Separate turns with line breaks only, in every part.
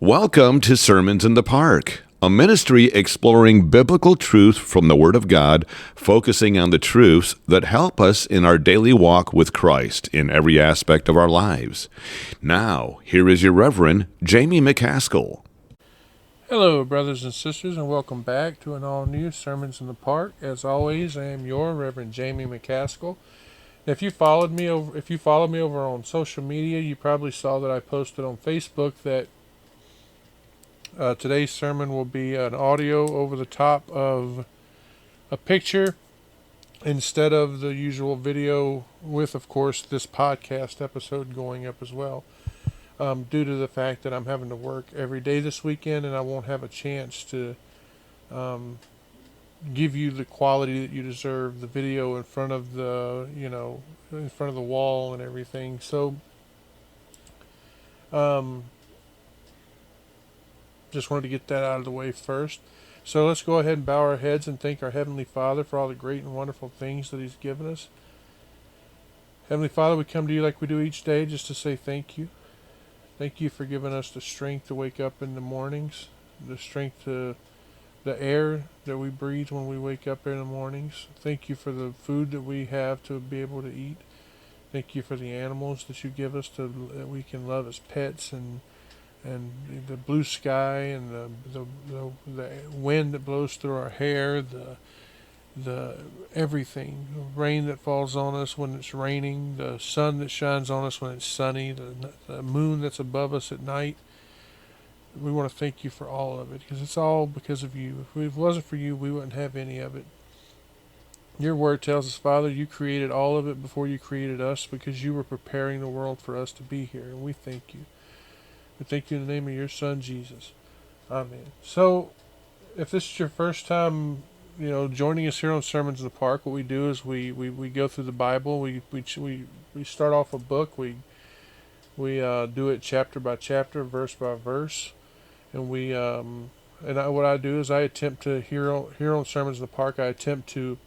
Welcome to Sermons in the Park, a ministry exploring biblical truth from the Word of God, focusing on the truths that help us in our daily walk with Christ in every aspect of our lives. Now, here is your Reverend, Jamie McCaskill.
Hello, brothers and sisters, and welcome back to an all-new Sermons in the Park. As always, I am your Reverend Jamie McCaskill. If you followed me over on social media, you probably saw that I posted on Facebook that today's sermon will be an audio over the top of a picture instead of the usual video, with, of course, this podcast episode going up as well. Due to the fact that I'm having to work every day this weekend and I won't have a chance to give you the quality that you deserve, the video in front of the wall and everything. So just wanted to get that out of the way first. So let's go ahead and bow our heads and thank our Heavenly Father for all the great and wonderful things that He's given us. Heavenly Father, we come to you like we do each day just to say thank you. Thank you for giving us the strength to wake up in the mornings, the strength to the air that we breathe when we wake up in the mornings. Thank you for the food that we have to be able to eat. Thank you for the animals that you give us that we can love as pets, and the blue sky and the wind that blows through our hair, the everything, the rain that falls on us when it's raining, the sun that shines on us when it's sunny, the moon that's above us at night. We want to thank you for all of it, because it's all because of you. If it wasn't for you, we wouldn't have any of it. Your word tells us, Father, you created all of it before you created us, because you were preparing the world for us to be here, and we thank you. We thank you in the name of your Son, Jesus. Amen. So, if this is your first time, joining us here on Sermons in the Park, what we do is we go through the Bible. We start off a book. We do it chapter by chapter, verse by verse, and what I do is I attempt to here on Sermons in the Park. I attempt to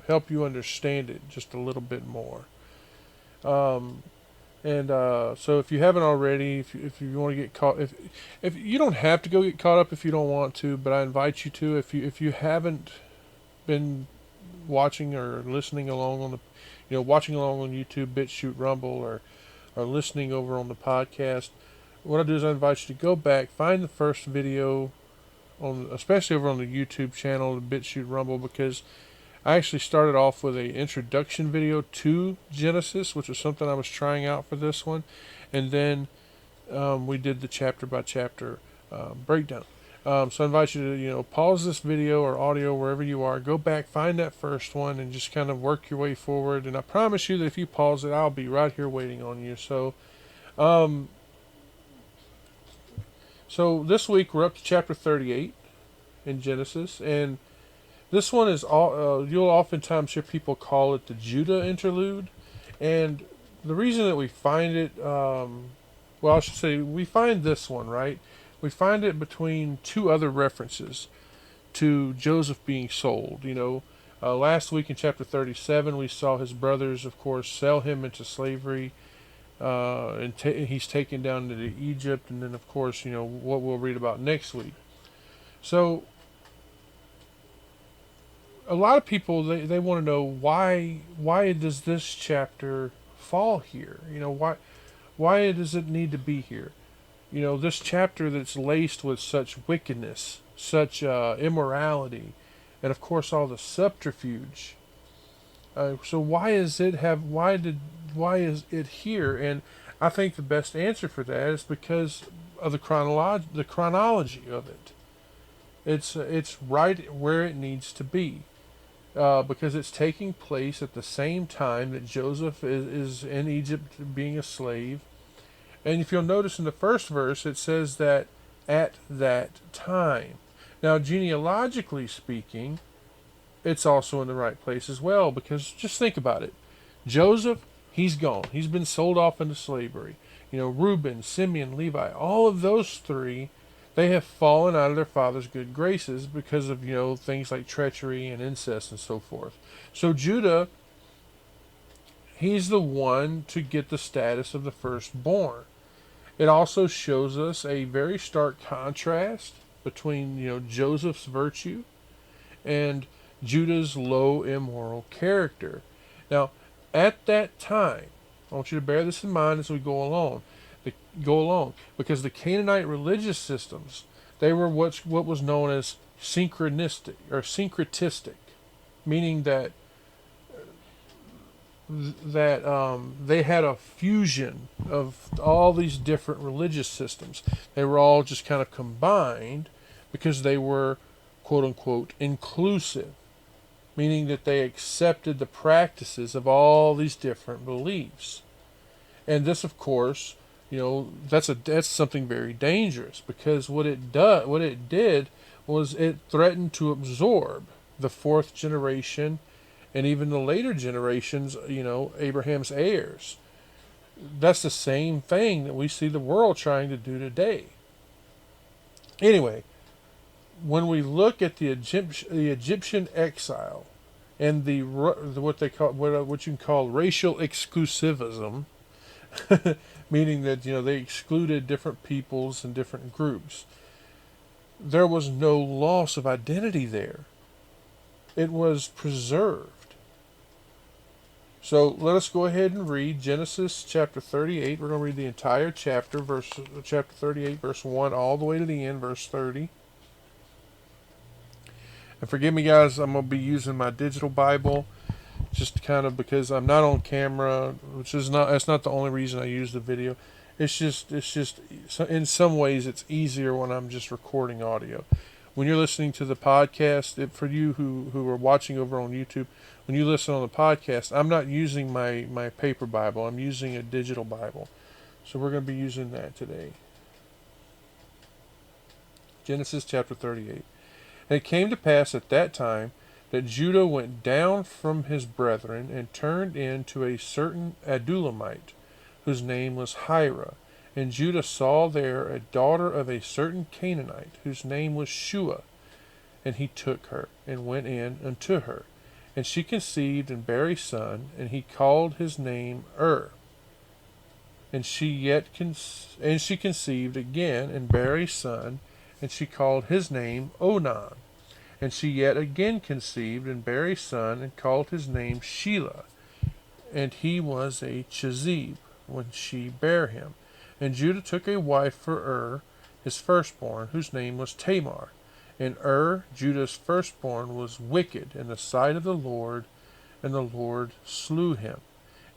help you understand it just a little bit more. So if you haven't already, if you want to get caught, if you don't have to go get caught up if you don't want to, but I invite you to. If you haven't been watching or listening along on watching along on YouTube, BitChute, Rumble, or listening over on the podcast, what I do is I invite you to go back, find the first video especially over on the YouTube channel, the BitChute, Rumble, because I actually started off with an introduction video to Genesis, which was something I was trying out for this one, and then we did the chapter by chapter breakdown. So I invite you to pause this video or audio wherever you are, go back, find that first one, and just kind of work your way forward. And I promise you that if you pause it, I'll be right here waiting on you. So this week we're up to chapter 38 in Genesis, and this one is you'll oftentimes hear people call it the Judah interlude, and the reason that we find it, I should say we find this one, right? We find it between two other references to Joseph being sold. Last week in chapter 37, we saw his brothers, of course, sell him into slavery, and he's taken down into Egypt, and then, of course, what we'll read about next week. So a lot of people, they want to know why does this chapter fall here? Why does it need to be here? This chapter that's laced with such wickedness, such immorality, and of course all the subterfuge. So why is it here? And I think the best answer for that is because of the chronology of it. It's right where it needs to be. Because it's taking place at the same time that Joseph is in Egypt being a slave. And if you'll notice in the first verse, it says that at that time. Now, genealogically speaking, it's also in the right place as well, because just think about it. Joseph, he's gone. He's been sold off into slavery. Reuben, Simeon, Levi, all of those three, they have fallen out of their father's good graces because of, things like treachery and incest and so forth. So Judah, he's the one to get the status of the firstborn. It also shows us a very stark contrast between, Joseph's virtue and Judah's low immoral character. Now, at that time, I want you to bear this in mind as we go along. Because the Canaanite religious systems, they were what was known as syncretistic, meaning that they had a fusion of all these different religious systems. They were all just kind of combined because they were, quote unquote, inclusive, meaning that they accepted the practices of all these different beliefs. And this, of course, that's something very dangerous, because what it did was it threatened to absorb the fourth generation and even the later generations, Abraham's heirs. That's the same thing that we see the world trying to do today. Anyway, when we look at the Egyptian exile and what you can call racial exclusivism, meaning that they excluded different peoples and different groups, there was no loss of identity there. It was preserved. So let us go ahead and read Genesis chapter 38. We're going to read the entire chapter 38, verse 1, all the way to the end, verse 30. And forgive me, guys, I'm going to be using my digital Bible, just kind of because I'm not on camera, that's not the only reason I use the video. It's just in some ways it's easier when I'm just recording audio. When you're listening to the podcast, for you who are watching over on YouTube, when you listen on the podcast, I'm not using my paper Bible. I'm using a digital Bible. So we're going to be using that today. Genesis chapter 38. And it came to pass at that time that Judah went down from his brethren and turned in to a certain Adulamite, whose name was Hira. And Judah saw there a daughter of a certain Canaanite, whose name was Shua. And he took her, and went in unto her. And she conceived and bare a son, and he called his name And she conceived again, and bare a son, and she called his name Onan. And she yet again conceived, and bare a son, and called his name Shelah. And he was a Chizib when she bare him. And Judah took a wife for his firstborn, whose name was Tamar. And Judah's firstborn, was wicked in the sight of the Lord, and the Lord slew him.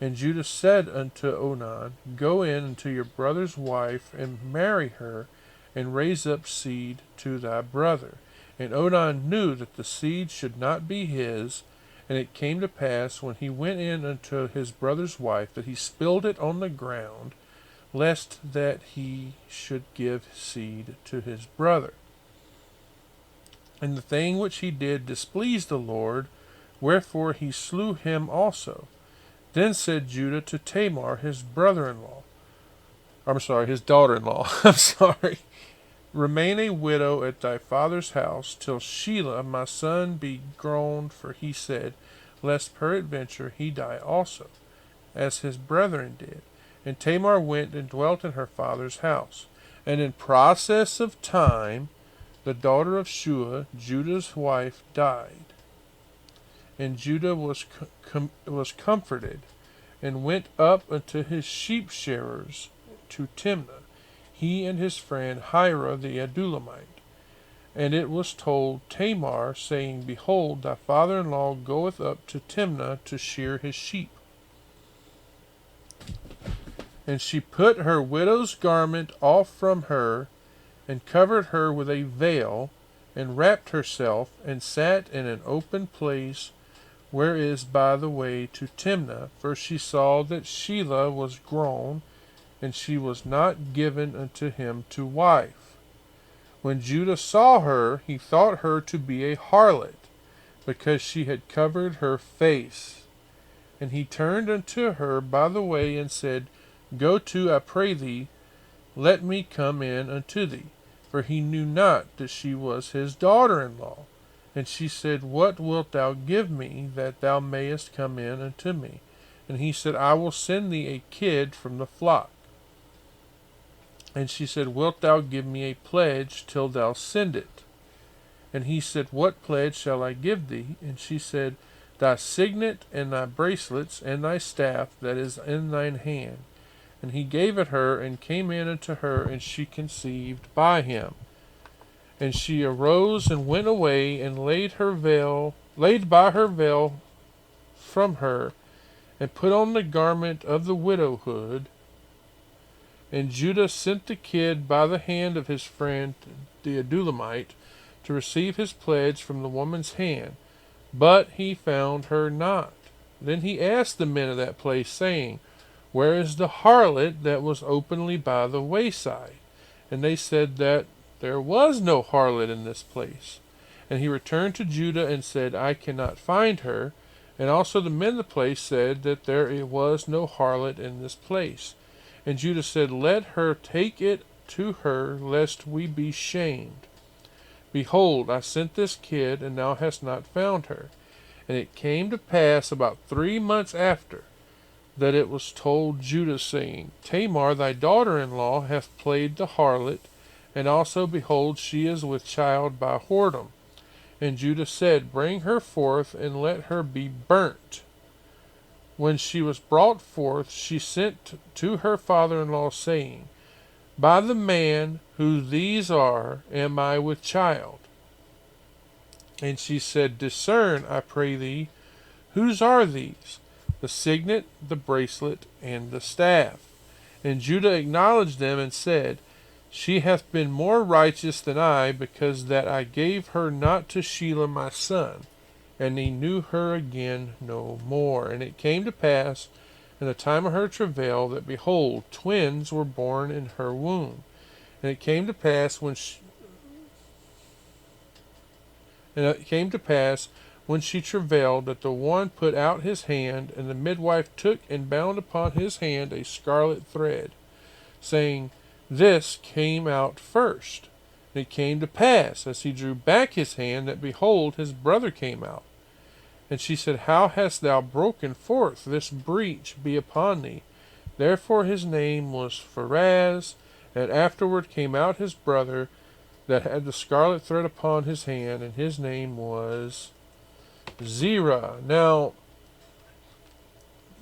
And Judah said unto Onan, Go in unto your brother's wife, and marry her, and raise up seed to thy brother. And Onan knew that the seed should not be his. And it came to pass, when he went in unto his brother's wife, that he spilled it on the ground, lest that he should give seed to his brother. And the thing which he did displeased the Lord, wherefore he slew him also. Then said Judah to Tamar, his daughter-in-law, I'm sorry, Remain a widow at thy father's house, till Shelah my son be grown, for he said, lest peradventure he die also, as his brethren did. And Tamar went and dwelt in her father's house. And in process of time, the daughter of Shua, Judah's wife, died. And Judah was comforted, and went up unto his sheep shearers to Timnah, he and his friend Hira the Adulamite. And it was told Tamar, saying, Behold, thy father-in-law goeth up to Timnah to shear his sheep. And she put her widow's garment off from her, and covered her with a veil, and wrapped herself, and sat in an open place, where is by the way to Timnah, for she saw that Shelah was grown, and she was not given unto him to wife. When Judah saw her, he thought her to be a harlot, because she had covered her face. And he turned unto her by the way, and said, Go to, I pray thee, let me come in unto thee. For he knew not that she was his daughter-in-law. And she said, What wilt thou give me, that thou mayest come in unto me? And he said, I will send thee a kid from the flock. And she said, Wilt thou give me a pledge till thou send it? And he said, What pledge shall I give thee? And she said, Thy signet, and thy bracelets, and thy staff that is in thine hand. And he gave it her, and came in unto her, and she conceived by him. And she arose and went away, and laid by her veil from her, and put on the garment of the widowhood. And Judah sent the kid by the hand of his friend the Adulamite to receive his pledge from the woman's hand, but he found her not. Then he asked the men of that place, saying, Where is the harlot that was openly by the wayside? And they said that there was no harlot in this place. And he returned to Judah and said, I cannot find her. And also the men of the place said that there was no harlot in this place. And Judah said, Let her take it to her, lest we be shamed. Behold, I sent this kid, and thou hast not found her. And it came to pass about 3 months after, that it was told Judah, saying, Tamar thy daughter-in-law hath played the harlot, and also, behold, she is with child by whoredom. And Judah said, Bring her forth, and let her be burnt. When she was brought forth, she sent to her father-in-law, saying, By the man who these are am I with child. And she said, Discern, I pray thee, whose are these? The signet, the bracelet, and the staff. And Judah acknowledged them, and said, She hath been more righteous than I, because that I gave her not to Shelah my son. And he knew her again no more. And it came to pass in the time of her travail, that, behold, twins were born in her womb. And it came to pass when she travailed, that the one put out his hand, and the midwife took and bound upon his hand a scarlet thread, saying, This came out first. And it came to pass, as he drew back his hand, that, behold, his brother came out. And she said, How hast thou broken forth? This breach be upon thee. Therefore his name was Pharaz. And afterward came out his brother, that had the scarlet thread upon his hand, and his name was Zerah. Now,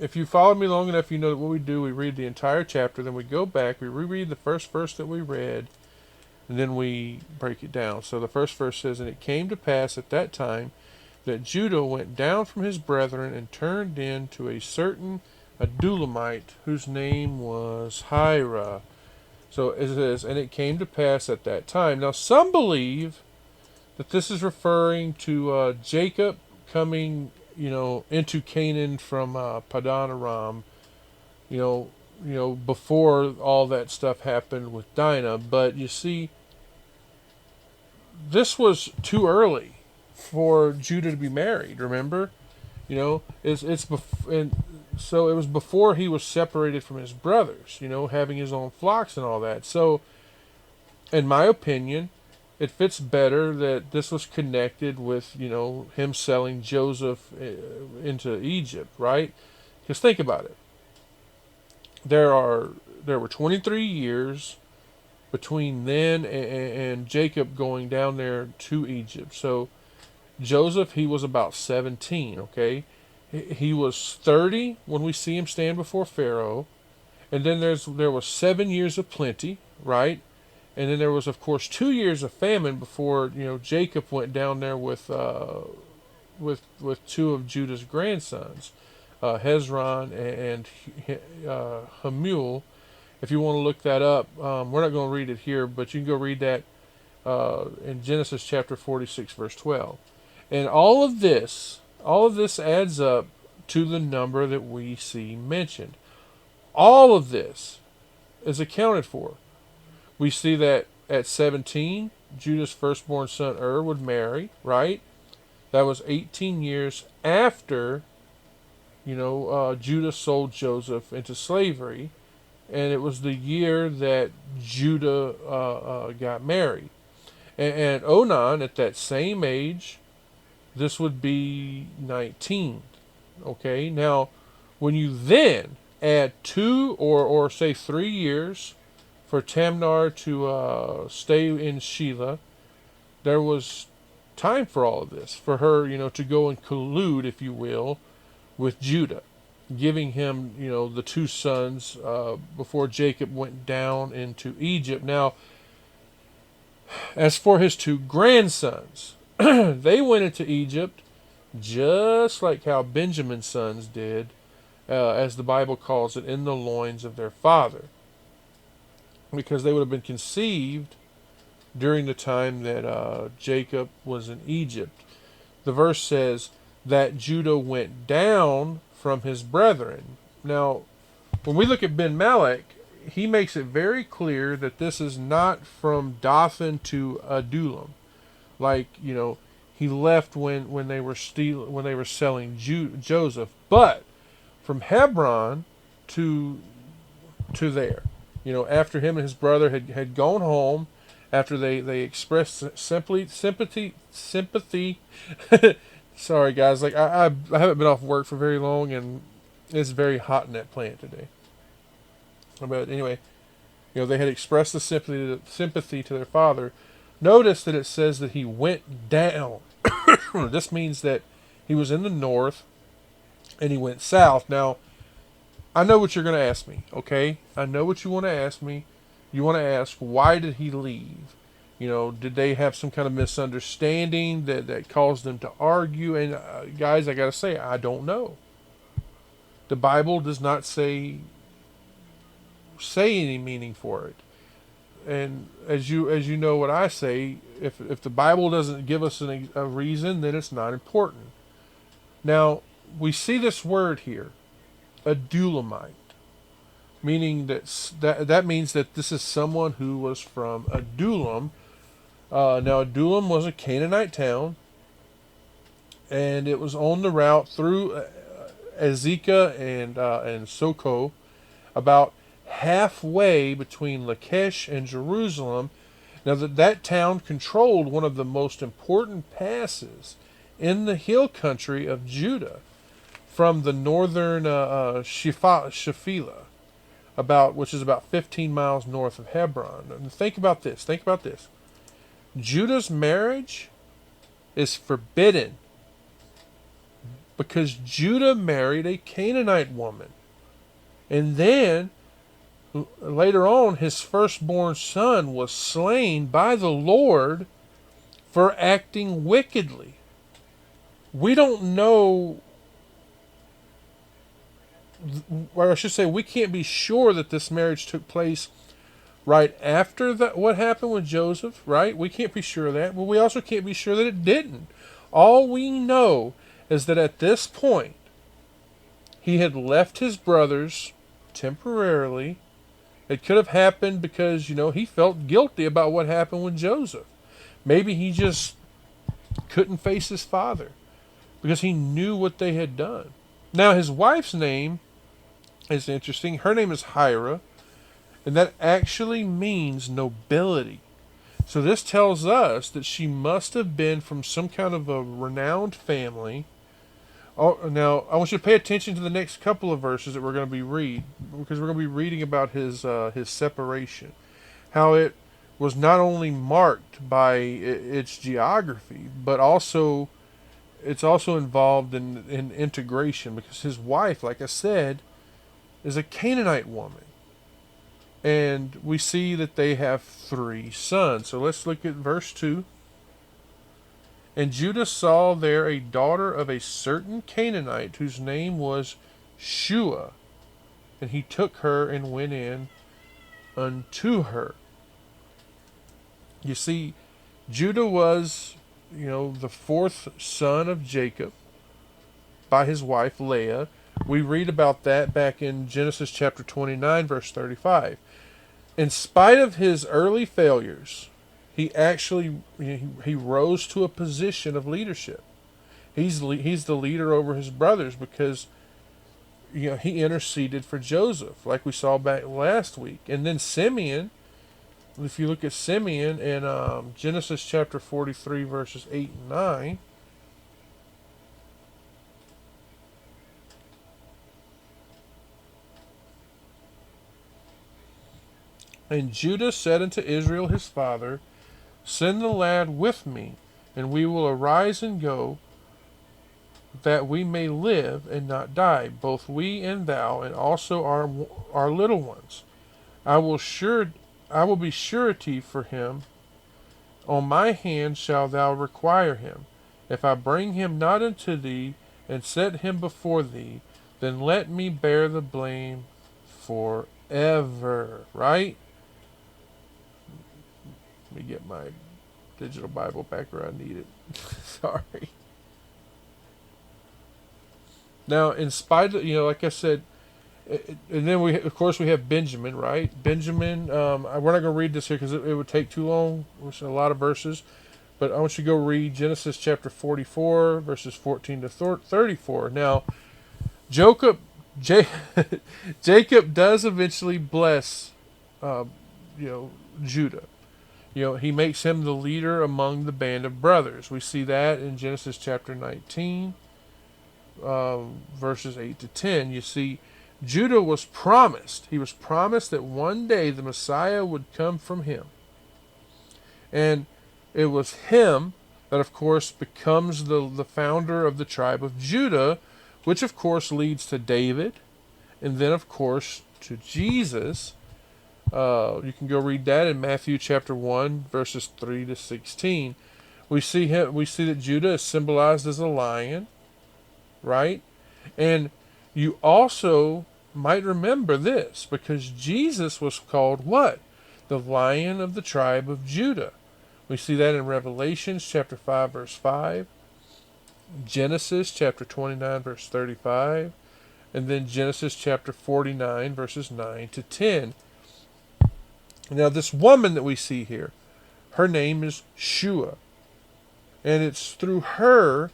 if you followed me long enough, you know that what we do, we read the entire chapter, then we go back, we reread the first verse that we read, and then we break it down. So the first verse says, And it came to pass at that time that Judah went down from his brethren, and turned in to a certain Adulamite, whose name was Hirah. So it says, And it came to pass at that time. Now some believe that this is referring to Jacob coming, into Canaan from Padan Aram, before all that stuff happened with Dinah. But you see, this was too early for Judah to be married. Remember, and so it was before he was separated from his brothers, having his own flocks and all that. So, in my opinion, it fits better that this was connected with, him selling Joseph into Egypt, right? Because think about it. There were 23 years between then and Jacob going down there to Egypt. So Joseph, he was about 17, okay? He was 30 when we see him stand before Pharaoh. And then there was 7 years of plenty, right? And then there was, of course, 2 years of famine before, Jacob went down there with two of Judah's grandsons, Hezron and Hamul. If you want to look that up, we're not going to read it here, but you can go read that in Genesis chapter 46, verse 12. And all of this adds up to the number that we see mentioned. All of this is accounted for. We see that at 17, Judah's firstborn son would marry, right? That was 18 years after, Judah sold Joseph into slavery, and it was the year that Judah got married. And Onan, at that same age, this would be 19. Okay, now when you then add 2 or say 3 years for Tamar to stay in Shelah. There was time for all of this, for her, to go and collude, if you will, with Judah, giving him, the two sons before Jacob went down into Egypt. Now, as for his two grandsons, they went into Egypt just like how Benjamin's sons did, as the Bible calls it, in the loins of their father, because they would have been conceived during the time that Jacob was in Egypt. The verse says that Judah went down from his brethren. Now, when we look at Ben Malek, he makes it very clear that this is not from Dothan to Adullam, like he left when they were selling Joseph, but from Hebron to there. After him and his brother had gone home, after they expressed sympathy. Sorry guys, like I haven't been off work for very long, and it's very hot in that plant today. But anyway, they had expressed the sympathy to their father. Notice that it says that he went down. This means that he was in the north and he went south. Now, I know what you're going to ask me, okay? I know what you want to ask me. You want to ask, why did he leave? Did they have some kind of misunderstanding that caused them to argue? And guys, I got to say, I don't know. The Bible does not say any meaning for it. And as you know what I say, if the Bible doesn't give us a reason, then it's not important. Now, we see this word here, Adulamite, meaning that means that this is someone who was from Adullam. Now, Adullam was a Canaanite town, and it was on the route through Azekah and Soko, about halfway between Lachish and Jerusalem. Now, that town controlled one of the most important passes in the hill country of Judah, from the northern Shephelah, which is about 15 miles north of Hebron. And think about this. Judah's marriage is forbidden because Judah married a Canaanite woman. And then later on, his firstborn son was slain by the Lord for acting wickedly. We don't know, or I should say, we can't be sure that this marriage took place right after what happened with Joseph, right? We can't be sure of that, but we also can't be sure that it didn't. All we know is that at this point, he had left his brothers temporarily. It could have happened because, he felt guilty about what happened with Joseph. Maybe he just couldn't face his father because he knew what they had done. Now, his wife's name is interesting. Her name is Hira, and that actually means nobility. So this tells us that she must have been from some kind of a renowned family. Oh, now, I want you to pay attention to the next couple of verses that we're going to be reading, because we're going to be reading about his separation. How it was not only marked by its geography, but also it's also involved in integration, because his wife, like I said, is a Canaanite woman. And we see that they have 3 sons. So let's look at verse 2. And Judah saw there a daughter of a certain Canaanite whose name was Shua. And he took her and went in unto her. You see, Judah was, the 4th son of Jacob by his wife Leah. We read about that back in Genesis chapter 29, verse 35. In spite of his early failures, he actually he rose to a position of leadership. He's the leader over his brothers because he interceded for Joseph, like we saw back last week. And then Simeon, if you look at Simeon in Genesis chapter 43, verses 8 and 9, And Judah said unto Israel his father, Send the lad with me, and we will arise and go, that we may live and not die, both we and thou, and also our little ones. I will be surety for him. On my hand shalt thou require him. If I bring him not unto thee, and set him before thee, then let me bear the blame forever. Right? Let me get my digital Bible back where I need it. Sorry. Now, in spite of, like I said, and then we, of course, we have Benjamin, right? Benjamin, we're not going to read this here because it would take too long. There's a lot of verses. But I want you to go read Genesis chapter 44, verses 14 to 34. Now, Jacob does eventually bless, Judah. He makes him the leader among the band of brothers. We see that in Genesis chapter 19, verses 8 to 10. You see, Judah was promised. He was promised that one day the Messiah would come from him. And it was him that, of course, becomes the founder of the tribe of Judah, which, of course, leads to David, and then, of course, to Jesus. You can go read that in Matthew chapter 1, verses 3 to 16. We see that Judah is symbolized as a lion, right? And you also might remember this, because Jesus was called what? The Lion of the tribe of Judah. We see that in Revelation chapter 5, verse 5, Genesis chapter 29, verse 35, and then Genesis chapter 49, verses 9 to 10. Now, this woman that we see here, her name is Shua, and it's through her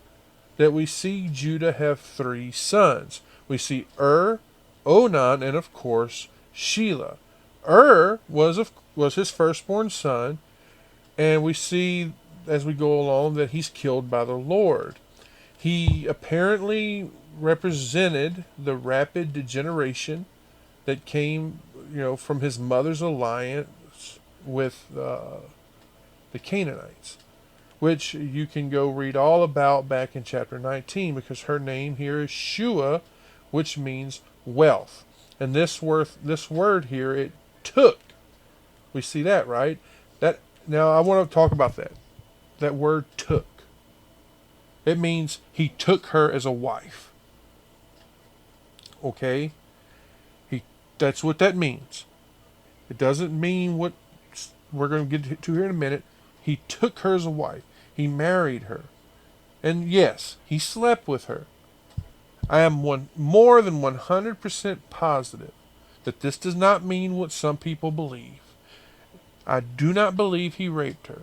that we see Judah have 3 sons. We see Onan, and of course Shelah. Was his firstborn son, and we see as we go along that he's killed by the Lord. He apparently represented the rapid degeneration that came, from his mother's alliance with the Canaanites, which you can go read all about back in chapter 19, because her name here is Shua, which means wealth. And this word here, it took. We see that, right? Now I want to talk about that. That word took. It means he took her as a wife. Okay? That's what that means. It doesn't mean what we're going to get to here in a minute. He took her as a wife. He married her. And yes, he slept with her. I am more than 100% positive that this does not mean what some people believe. I do not believe he raped her.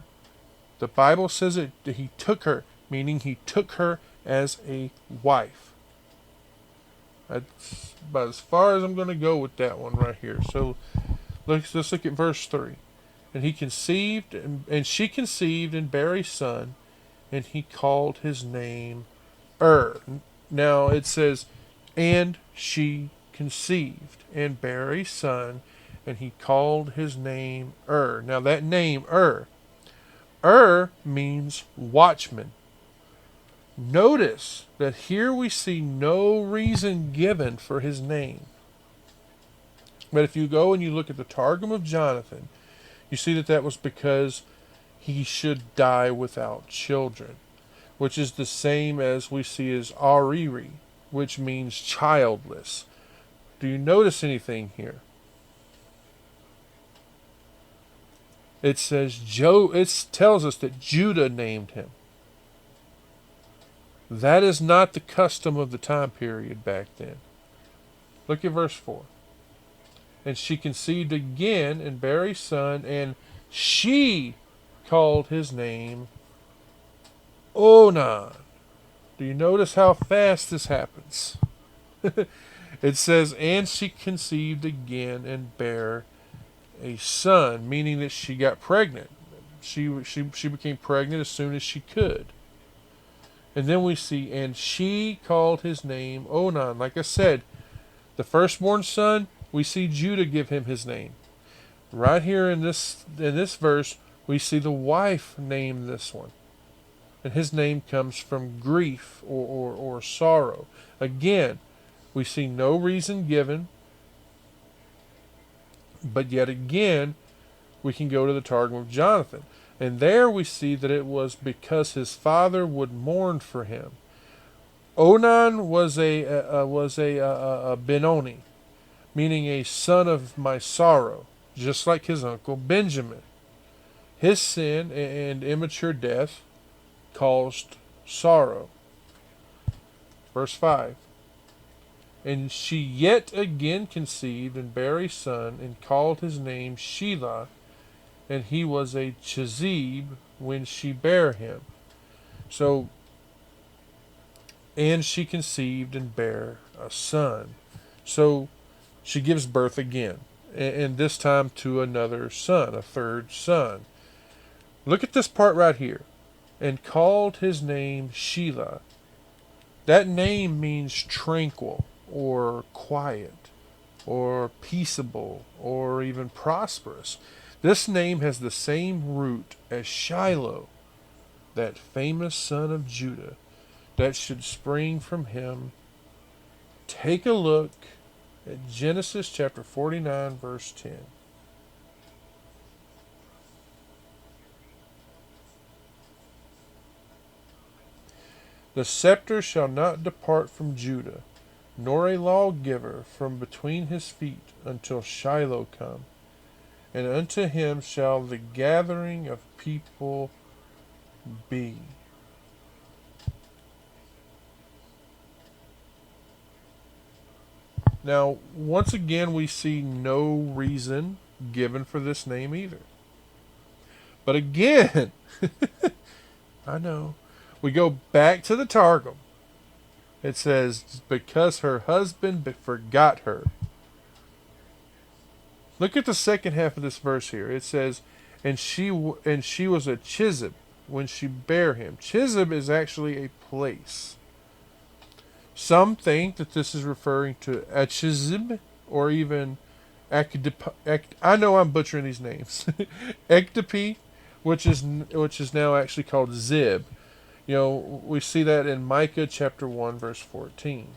The Bible says that he took her, meaning he took her as a wife. That's about as far as I'm going to go with that one right here. So let's look at verse 3. And he conceived, and she conceived and bare a son, and he called his name Now it says, and she conceived and bare a son, and he called his name Now that name means watchman. Notice that here we see no reason given for his name. But if you go and you look at the Targum of Jonathan, you see that was because he should die without children, which is the same as we see as Ariri, which means childless. Do you notice anything here? It says it tells us that Judah named him. That is not the custom of the time period back then. Look at verse 4. And she conceived again and bare a son, and she called his name Onan. Do you notice how fast this happens? It says, and she conceived again and bare a son, meaning that she got pregnant. She became pregnant as soon as she could. And then we see, and she called his name Onan. Like I said, the firstborn son, we see Judah give him his name. Right here in this verse, we see the wife name this one. And his name comes from grief or sorrow. Again, we see no reason given, but yet again, we can go to the Targum of Jonathan. And there we see that it was because his father would mourn for him. Onan was a Benoni, meaning a son of my sorrow, just like his uncle Benjamin. His sin and immature death caused sorrow. Verse 5. And she yet again conceived and bare a son, and called his name Shelah, and he was a Chizib when she bare him. So, and she conceived and bare a son. So, she gives birth again, and this time to another son, a third son. Look at this part right here. And called his name Shelah. That name means tranquil, or quiet, or peaceable, or even prosperous. This name has the same root as Shiloh, that famous son of Judah, that should spring from him. Take a look at Genesis chapter 49, verse 10. The scepter shall not depart from Judah, nor a lawgiver from between his feet, until Shiloh come. And unto him shall the gathering of people be. Now, once again, we see no reason given for this name either. But again, I know, we go back to the Targum. It says, because her husband forgot her. Look at the second half of this verse here. It says, and she was a Chizib when she bare him. Chizib is actually a place. Some think that this is referring to Achizib, or even I know I'm butchering these names. Ekdepi, which is now actually called Zib. You know, we see that in Micah chapter 1, verse 14.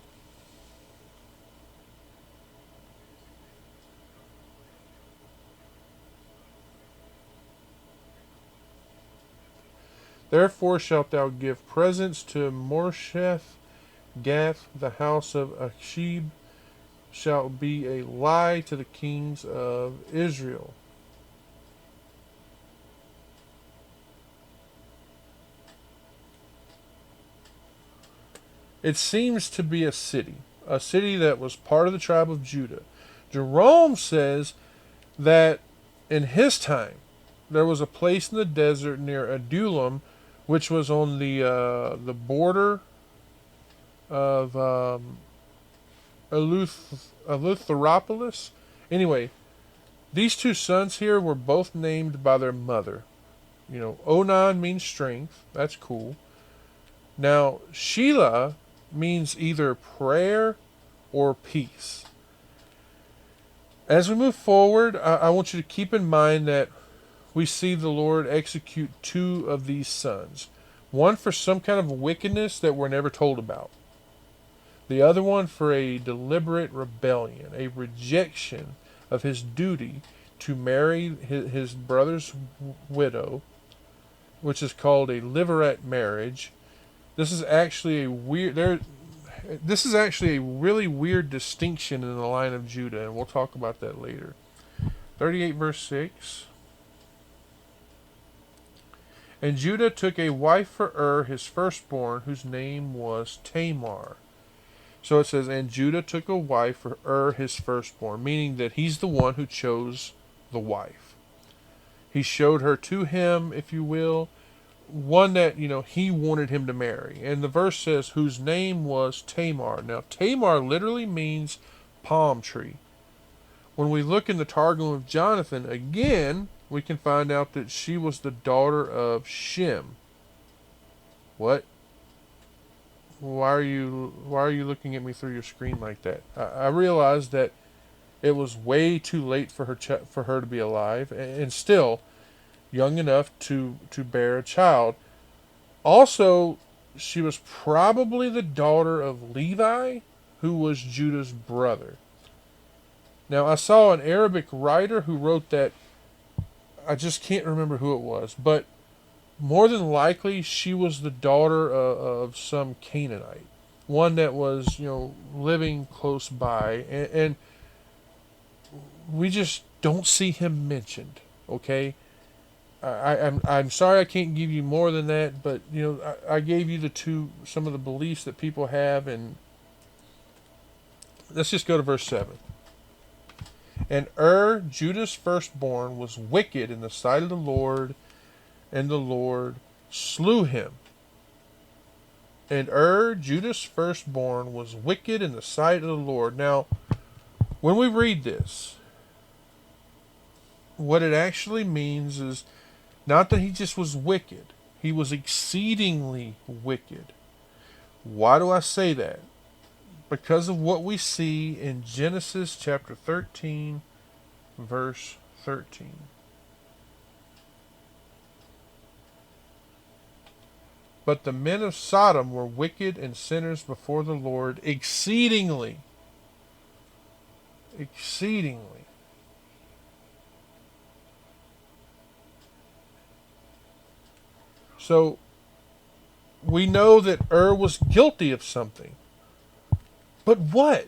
Therefore shalt thou give presents to Morsheth Gath, the house of Achib, shall be a lie to the kings of Israel. It seems to be a city that was part of the tribe of Judah. Jerome says that in his time there was a place in the desert near Adullam, which was on the border of Eleutheropolis. Anyway, these two sons here were both named by their mother. You know, Onan means strength. That's cool. Now, Shelah means either prayer or peace. As we move forward, I want you to keep in mind that we see the Lord execute two of these sons. One for some kind of wickedness that we're never told about. The other one for a deliberate rebellion, a rejection of his duty to marry his brother's widow, which is called a levirate marriage. This is actually a really weird distinction in the line of Judah, and we'll talk about that later. 38 verse 6. And Judah took a wife for his firstborn, whose name was Tamar. So it says, and Judah took a wife for his firstborn, meaning that he's the one who chose the wife. He showed her to him, if you will, one that, he wanted him to marry. And the verse says, whose name was Tamar. Now, Tamar literally means palm tree. When we look in the Targum of Jonathan, again, we can find out that she was the daughter of Shem. What? Why are you looking at me through your screen like that? I realize that It was way too late for her to be alive, and still young enough to bear a child. Also, she was probably the daughter of Levi, who was Judah's brother. Now, I saw an Arabic writer who wrote that. I just can't remember who it was, but more than likely she was the daughter of some Canaanite, one that was, living close by, and we just don't see him mentioned. Okay, I'm sorry I can't give you more than that, but I gave you some of the beliefs that people have, and let's just go to verse 7. And Judah's firstborn, was wicked in the sight of the Lord, and the Lord slew him. And Judah's firstborn, was wicked in the sight of the Lord. Now, when we read this, what it actually means is not that he just was wicked. He was exceedingly wicked. Why do I say that? Because of what we see in Genesis chapter 13, verse 13. But the men of Sodom were wicked and sinners before the Lord exceedingly. Exceedingly. So, we know that was guilty of something. But what?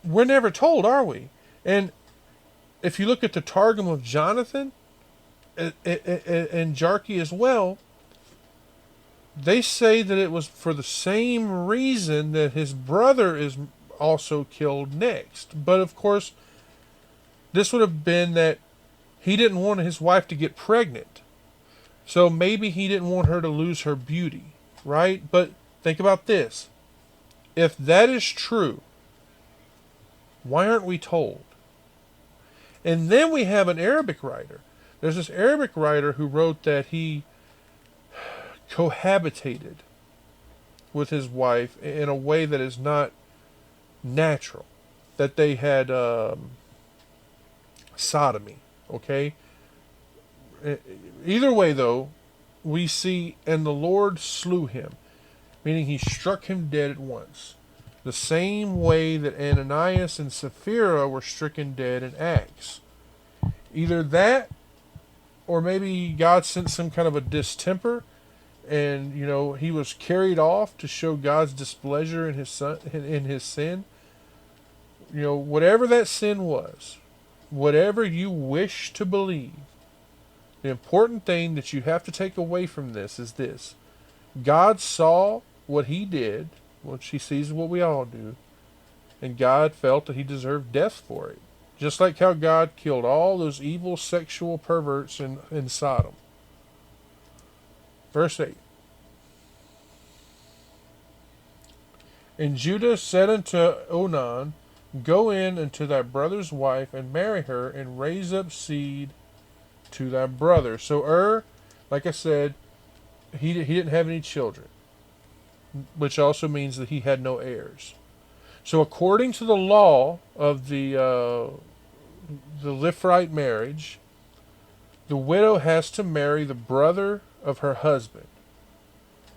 We're never told, are we? And if you look at the Targum of Jonathan and Jarkey as well, they say that it was for the same reason that his brother is also killed next. But of course, this would have been that he didn't want his wife to get pregnant. So maybe he didn't want her to lose her beauty, right? But think about this. If that is true, why aren't we told? And then we have an Arabic writer. There's this Arabic writer who wrote that he cohabitated with his wife in a way that is not natural. That they had sodomy, okay? Either way, though, we see, and the Lord slew him, meaning he struck him dead at once. The same way that Ananias and Sapphira were stricken dead in Acts. Either that, or maybe God sent some kind of a distemper, and he was carried off to show God's displeasure in his sin. Whatever that sin was, whatever you wish to believe, the important thing that you have to take away from this is this: God saw what he did, which he sees what we all do, and God felt that he deserved death for it. Just like how God killed all those evil sexual perverts in Sodom. Verse 8. And Judah said unto Onan, Go in unto thy brother's wife, and marry her, and raise up seed to thy brother. So like I said, he didn't have any children, which also means that he had no heirs. So according to the law of the Liphrite marriage, the widow has to marry the brother of her husband.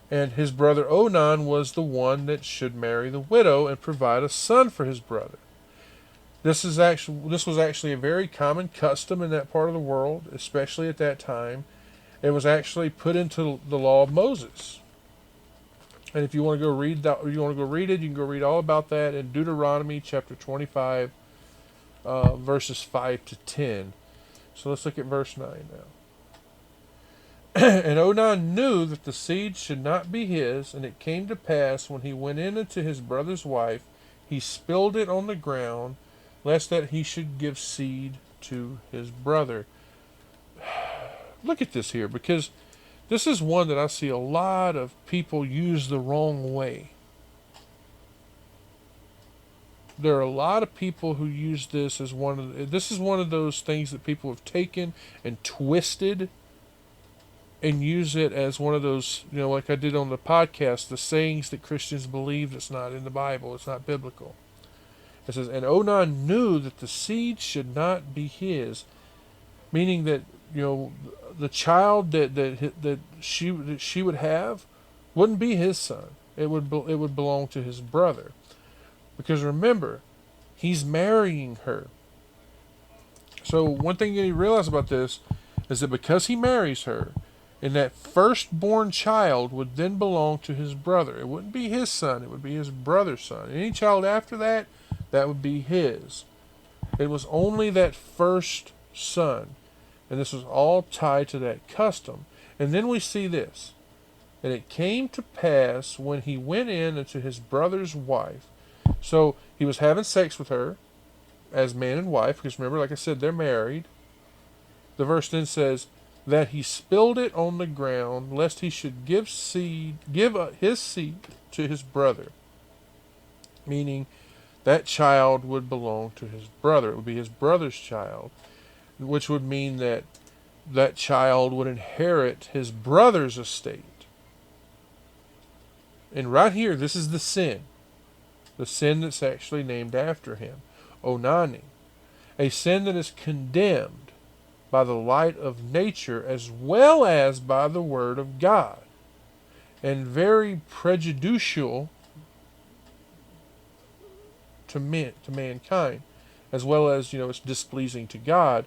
And his brother Onan was the one that should marry the widow and provide a son for his brother. This was actually a very common custom in that part of the world, especially at that time. It was actually put into the law of Moses. And if you want to go read that, you can go read all about that in Deuteronomy chapter 25, verses 5 to 10. So let's look at verse 9 now. And Onan knew that the seed should not be his, and it came to pass, when he went in unto his brother's wife, he spilled it on the ground, lest that he should give seed to his brother. Look at this here, because this is one that I see a lot of people use the wrong way. There are a lot of people who use this as this is one of those things that people have taken and twisted and use it as one of those, like I did on the podcast, the sayings that Christians believe that's not in the Bible, it's not biblical. It says, and Onan knew that the seed should not be his, meaning that, the child that she would have wouldn't be his son. It would belong to his brother, because remember, he's marrying her. So one thing you need to realize about this is that because he marries her, and that firstborn child would then belong to his brother. It wouldn't be his son, it would be his brother's son. Any child after that, that would be his. It was only that first son. And this was all tied to that custom. And then we see this. And it came to pass when he went in unto his brother's wife. So he was having sex with her as man and wife, because remember, like I said, they're married. The verse then says, that he spilled it on the ground, lest he should give his seed to his brother. Meaning, that child would belong to his brother. It would be his brother's child, which would mean that that child would inherit his brother's estate. And right here, this is the sin that's actually named after him, Onani, a sin that is condemned by the light of nature as well as by the word of God, and very prejudicial to mankind, as well as, it's displeasing to God.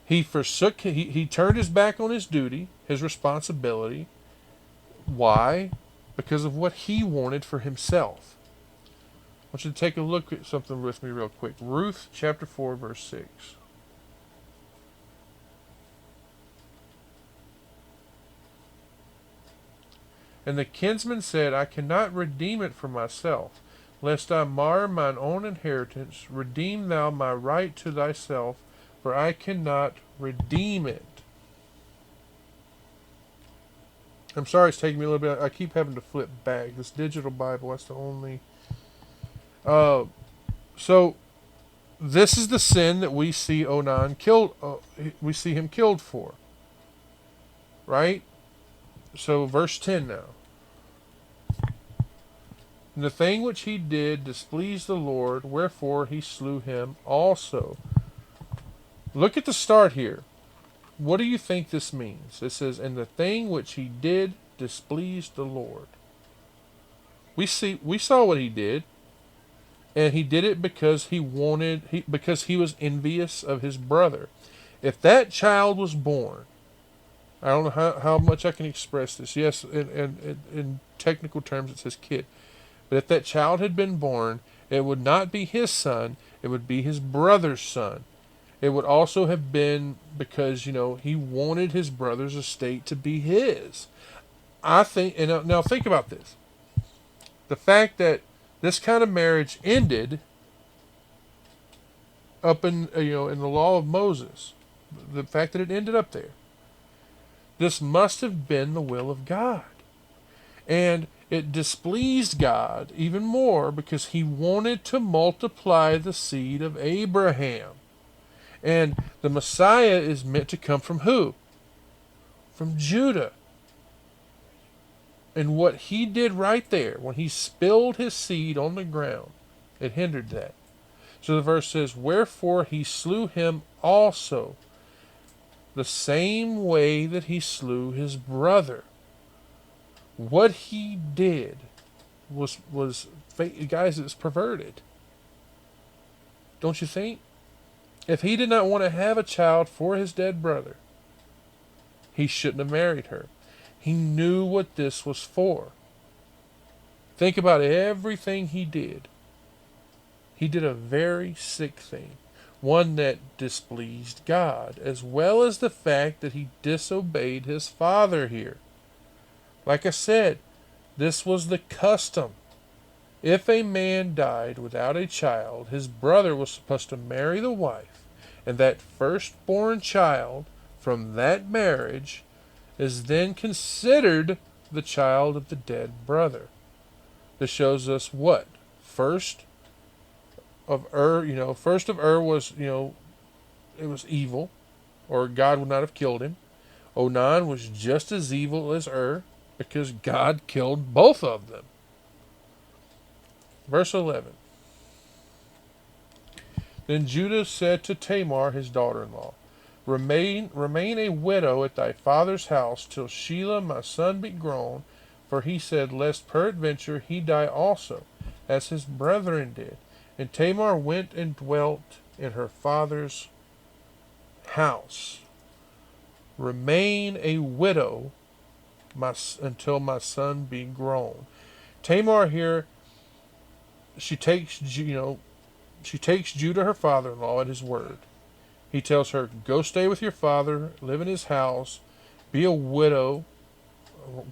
He turned his back on his duty, his responsibility. Why? Because of what he wanted for himself. I want you to take a look at something with me real quick. Ruth chapter 4, verse 6. And the kinsman said, I cannot redeem it for myself, lest I mar mine own inheritance. Redeem thou my right to thyself, for I cannot redeem it. I'm sorry it's taking me a little bit. I keep having to flip back. This digital Bible, that's the only... So, this is the sin that we see Onan killed. We see him killed for. Right? So, verse 10 now. And the thing which he did displeased the Lord, wherefore he slew him also. Look at the start here. What do you think this means? It says, and the thing which he did displeased the Lord. We saw what he did, and he did it because because he was envious of his brother. If that child was born, I don't know how much I can express this. Yes, in technical terms it says kid. But if that child had been born, it would not be his son, it would be his brother's son. It would also have been because, he wanted his brother's estate to be his. I think, and now think about this. The fact that this kind of marriage ended up in the law of Moses, the fact that it ended up there, this must have been the will of God. And it displeased God even more because he wanted to multiply the seed of Abraham. And the Messiah is meant to come from who? From Judah. And what he did right there, when he spilled his seed on the ground, it hindered that. So the verse says, wherefore he slew him also, the same way that he slew his brother. What he did was guys, it's perverted. Don't you think? If he did not want to have a child for his dead brother, he shouldn't have married her. He knew what this was for. Think about everything he did. He did a very sick thing, one that displeased God, as well as the fact that he disobeyed his father here. Like I said, this was the custom. If a man died without a child, his brother was supposed to marry the wife, and that firstborn child from that marriage is then considered the child of the dead brother. This shows us what? First of Ur was, it was evil, or God would not have killed him. Onan was just as evil as Ur, because God killed both of them. Verse 11. Then Judah said to Tamar his daughter-in-law, Remain a widow at thy father's house till Shelah my son be grown, for he said, Lest peradventure he die also, as his brethren did. And Tamar went and dwelt in her father's house. Remain a widow until my son be grown. Tamar here, she takes Judah, her father-in-law, at his word. He tells her, go stay with your father, live in his house, be a widow.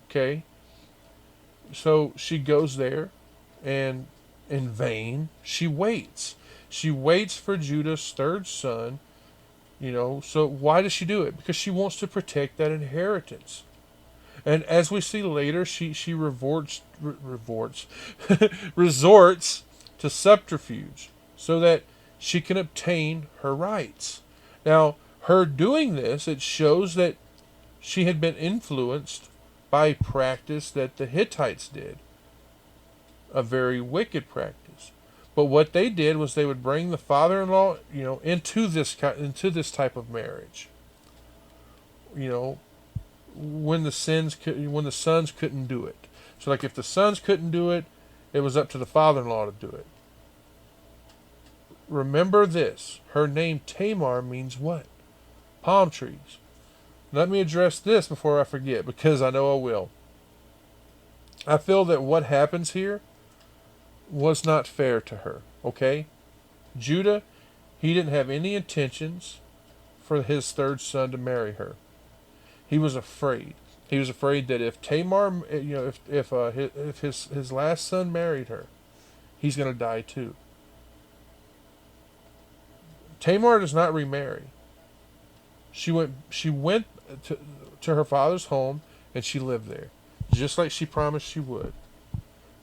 Okay. So she goes there, and in vain, she waits. She waits for Judah's third son. So why does she do it? Because she wants to protect that inheritance. And as we see later, she resorts to subterfuge so that she can obtain her rights. Now, her doing this, it shows that she had been influenced by a practice that the Hittites did, a very wicked practice. But what they did was they would bring the father-in-law, into this type of marriage. When the sons couldn't do it. So, like, if the sons couldn't do it, it was up to the father-in-law to do it. Remember this: her name Tamar means what? Palm trees. Let me address this before I forget, because I know I will. I feel that what happens here was not fair to her. Okay? Judah, he didn't have any intentions for his third son to marry her. He was afraid. He was afraid that if Tamar, if his last son married her, he's going to die too. Tamar does not remarry. She went to her father's home, and she lived there, just like she promised she would.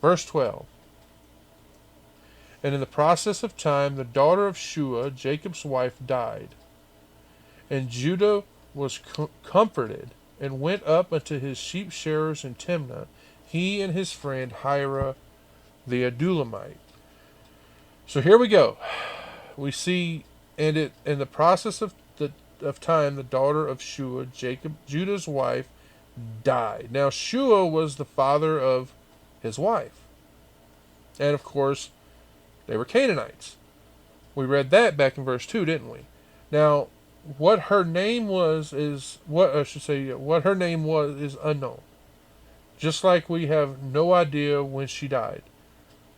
Verse 12. And in the process of time, the daughter of Shua, Jacob's wife, died. And Judah was comforted, and went up unto his sheep shearers in Timnah, he and his friend Hira the Adullamite. So here we go. We see, and in the process of time, the daughter of Shua, Judah's wife, died. Now Shua was the father of his wife, and of course they were Canaanites. We read that back in verse 2, didn't we? Now, what her name was is unknown. Just like we have no idea when she died.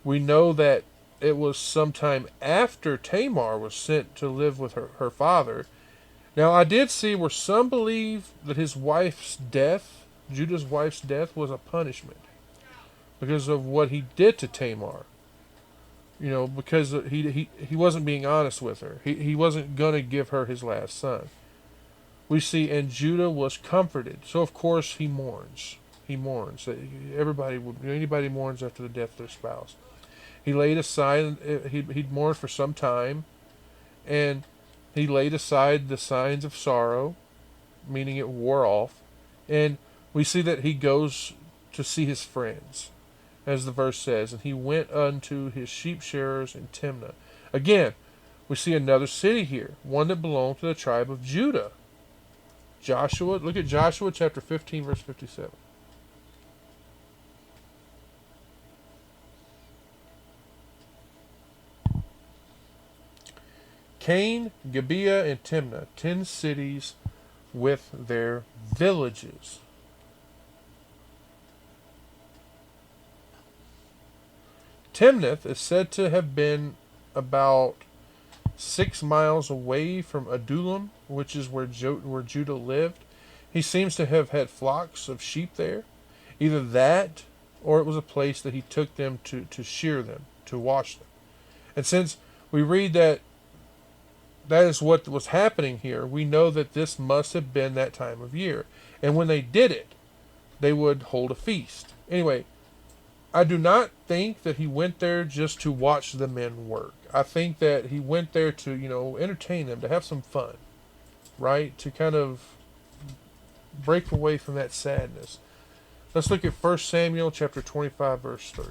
We know that it was sometime after Tamar was sent to live with her father. Now, I did see where some believe that his wife's death, Judah's wife's death, was a punishment because of what he did to Tamar. Because he wasn't being honest with her. He wasn't going to give her his last son. We see, and Judah was comforted. So, of course, he mourns. He mourns. Anybody mourns after the death of their spouse. He laid aside, he'd mourned for some time, and he laid aside the signs of sorrow, meaning it wore off, and we see that he goes to see his friends, as the verse says, and he went unto his sheep shearers in Timnah. Again, we see another city here, one that belonged to the tribe of Judah. Look at Joshua chapter 15, verse 57. Cain, Gibeah, and Timnah, 10 cities with their villages. Timnath is said to have been about 6 miles away from Adullam, which is where Judah lived. He seems to have had flocks of sheep there. Either that, or it was a place that he took them to shear them, to wash them. And since we read that is what was happening here, we know that this must have been that time of year. And when they did it, they would hold a feast. Anyway, I do not think that he went there just to watch the men work. I think that he went there to, entertain them, to have some fun, right? To kind of break away from that sadness. Let's look at 1 Samuel chapter 25, verse 3.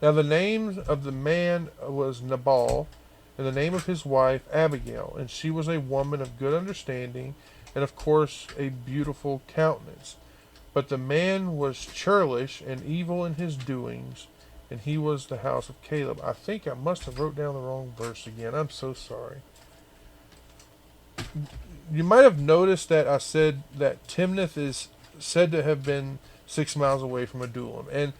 Now the name of the man was Nabal, and the name of his wife Abigail, and she was a woman of good understanding, and of course a beautiful countenance. But the man was churlish and evil in his doings, and he was the house of Caleb. I think I must have wrote down the wrong verse again. I'm so sorry. You might have noticed that I said that Timnath is said to have been 6 miles away from Adullam, and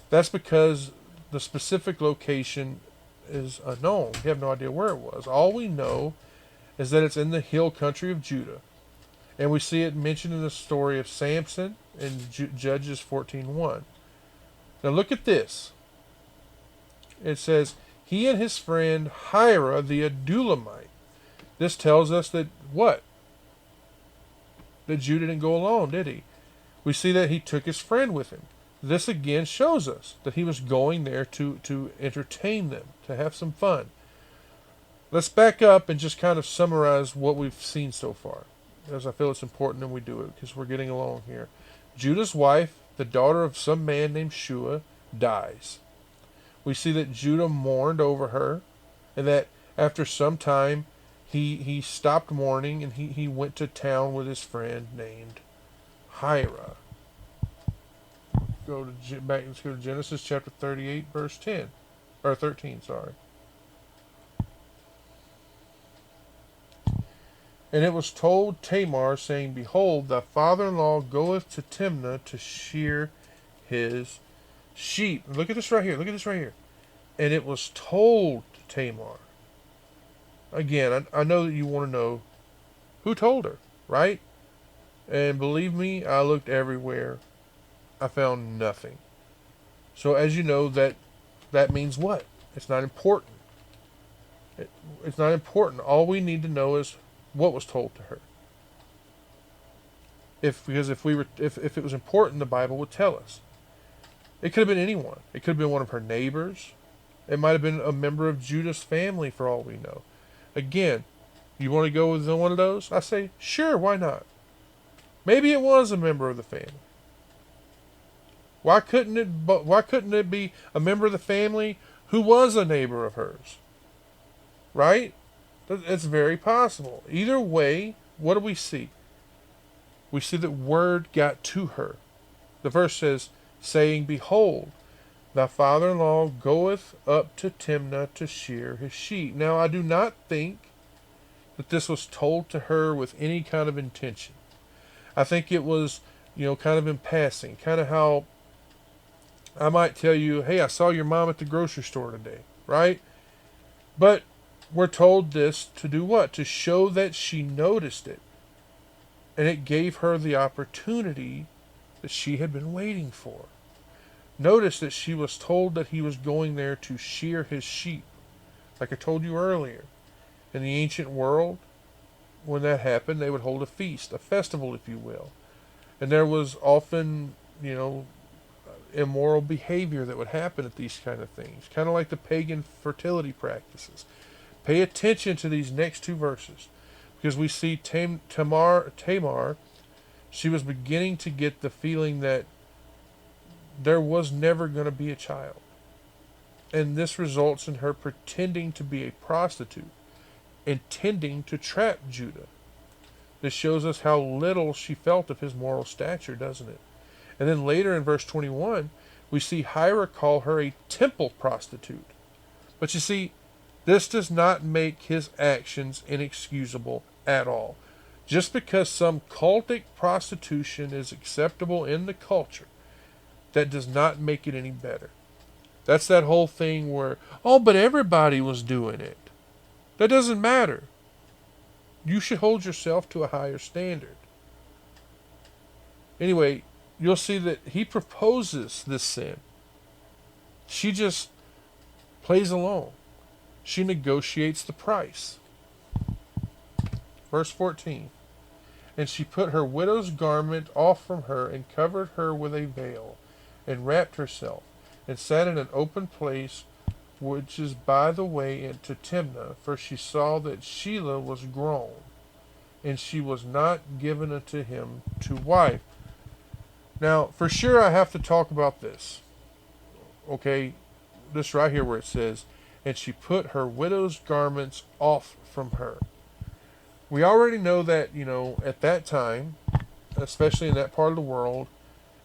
that's because the specific location is unknown. We have no idea where it was. All we know is that it's in the hill country of Judah, and we see it mentioned in the story of Samson in Judges 14:1. Now look at this. It says, he and his friend Hira the Adullamite. This tells us that what? That Judah didn't go alone, did he? We see that he took his friend with him. This again shows us that he was going there to entertain them, to have some fun. Let's back up and just kind of summarize what we've seen so far, as I feel it's important that we do it, because we're getting along here. Judah's wife, the daughter of some man named Shua, dies. We see that Judah mourned over her, and that after some time he stopped mourning, and he went to town with his friend named Hira. Let's go to Genesis chapter 38, verse 10. Or 13, sorry. And it was told Tamar, saying, behold, thy father-in-law goeth to Timnah to shear his sheep. Look at this right here. Look at this right here. And it was told to Tamar. Again, I know that you want to know who told her, right? And believe me, I looked everywhere. I found nothing. So as you know, that means what? It's not important. It's not important. All we need to know is what was told to her. Because if it was important, the Bible would tell us. It could have been anyone. It could have been one of her neighbors. It might have been a member of Judah's family, for all we know. Again, you want to go with one of those? I say, sure, why not? Maybe it was a member of the family. Why couldn't it be a member of the family who was a neighbor of hers? Right? It's very possible. Either way, what do we see? We see that word got to her. The verse says, saying, behold, thy father-in-law goeth up to Timnah to shear his sheep. Now, I do not think that this was told to her with any kind of intention. I think it was, kind of in passing. Kind of how I might tell you, hey, I saw your mom at the grocery store today, right? But we're told this to do what? To show that she noticed it. And it gave her the opportunity that she had been waiting for. Notice that she was told that he was going there to shear his sheep. Like I told you earlier. In the ancient world, when that happened, they would hold a feast, a festival, if you will. And there was often, immoral behavior that would happen at these kind of things. Kind of like the pagan fertility practices. Pay attention to these next two verses. Because we see Tamar, she was beginning to get the feeling that there was never going to be a child. And this results in her pretending to be a prostitute, intending to trap Judah. This shows us how little she felt of his moral stature, doesn't it? And then later in verse 21, we see Hira call her a temple prostitute. But you see, this does not make his actions inexcusable at all. Just because some cultic prostitution is acceptable in the culture, that does not make it any better. That's that whole thing where, but everybody was doing it. That doesn't matter. You should hold yourself to a higher standard. Anyway, you'll see that he proposes this sin. She just plays along. She negotiates the price. Verse 14. And she put her widow's garment off from her, and covered her with a veil, and wrapped herself, and sat in an open place, which is by the way into Timnah, for she saw that Shelah was grown, and she was not given unto him to wife. Now, for sure I have to talk about this. Okay? this right here where it says, and she put her widow's garments off from her. We already know that, at that time, especially in that part of the world,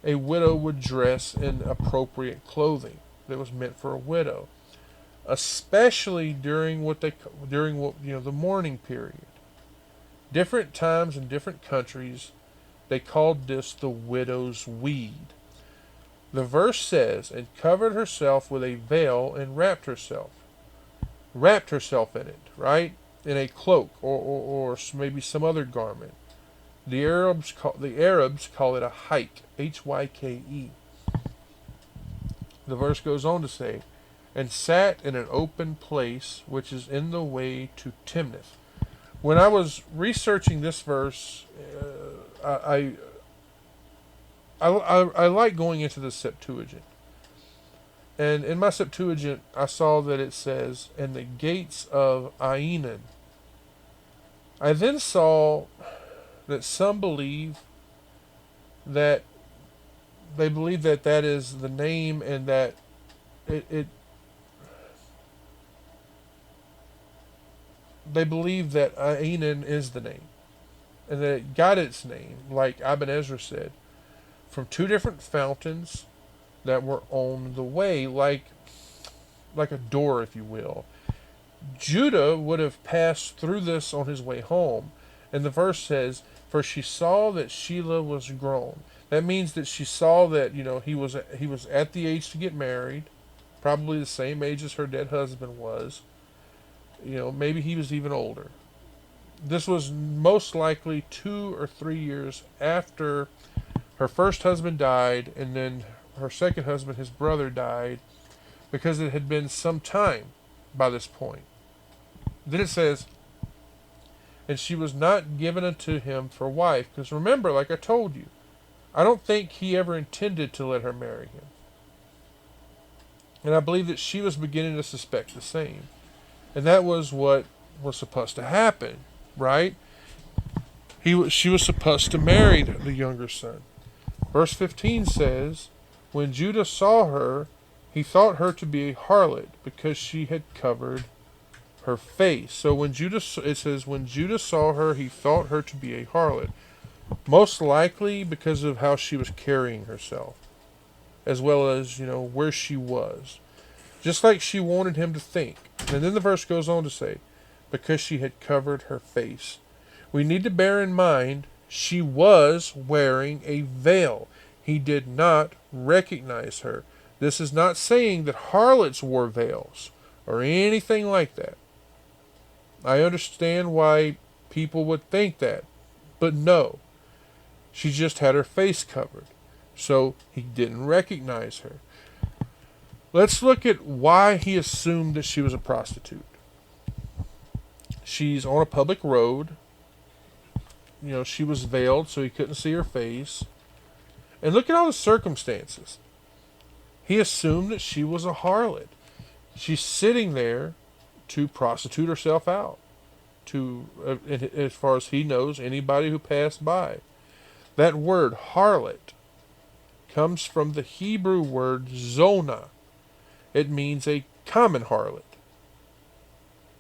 a widow would dress in appropriate clothing that was meant for a widow, especially during the mourning period. Different times in different countries, they called this the widow's weed. The verse says, and covered herself with a veil and wrapped herself in it, right? In a cloak or maybe some other garment. The Arabs call it a hike, Hyke. The verse goes on to say, and sat in an open place which is in the way to Timnath. When I was researching this verse, I like going into the Septuagint. And in my Septuagint, I saw that it says, and the gates of Ainan. I then saw that some believe that that is the name, and that they believe that Ainan is the name, and that it got its name, like Ibn Ezra said, from two different fountains that were on the way, like a door, if you will. Judah would have passed through this on his way home, and the verse says, "For she saw that Shelah was grown." That means that she saw that he was at the age to get married, probably the same age as her dead husband was. Maybe he was even older. This was most likely 2 or 3 years after her first husband died, and then her second husband, his brother, died, because it had been some time by this point. Then it says, and she was not given unto him for wife. Because remember, like I told you, I don't think he ever intended to let her marry him. And I believe that she was beginning to suspect the same. And that was what was supposed to happen, right? She was supposed to marry the younger son. Verse 15 says, when Judah saw her, he thought her to be a harlot, because she had covered her face. So it says, when Judah saw her, he thought her to be a harlot. Most likely because of how she was carrying herself, as well as, where she was. Just like she wanted him to think. And then the verse goes on to say, because she had covered her face. We need to bear in mind, she was wearing a veil. He did not recognize her. This is not saying that harlots wore veils or anything like that. I understand why people would think that, but no. She just had her face covered, so he didn't recognize her. Let's look at why he assumed that she was a prostitute. She's on a public road. She was veiled, so he couldn't see her face. And look at all the circumstances. He assumed that she was a harlot. She's sitting there to prostitute herself out to, as far as he knows, anybody who passed by. That word harlot comes from the Hebrew word zonah. It means a common harlot.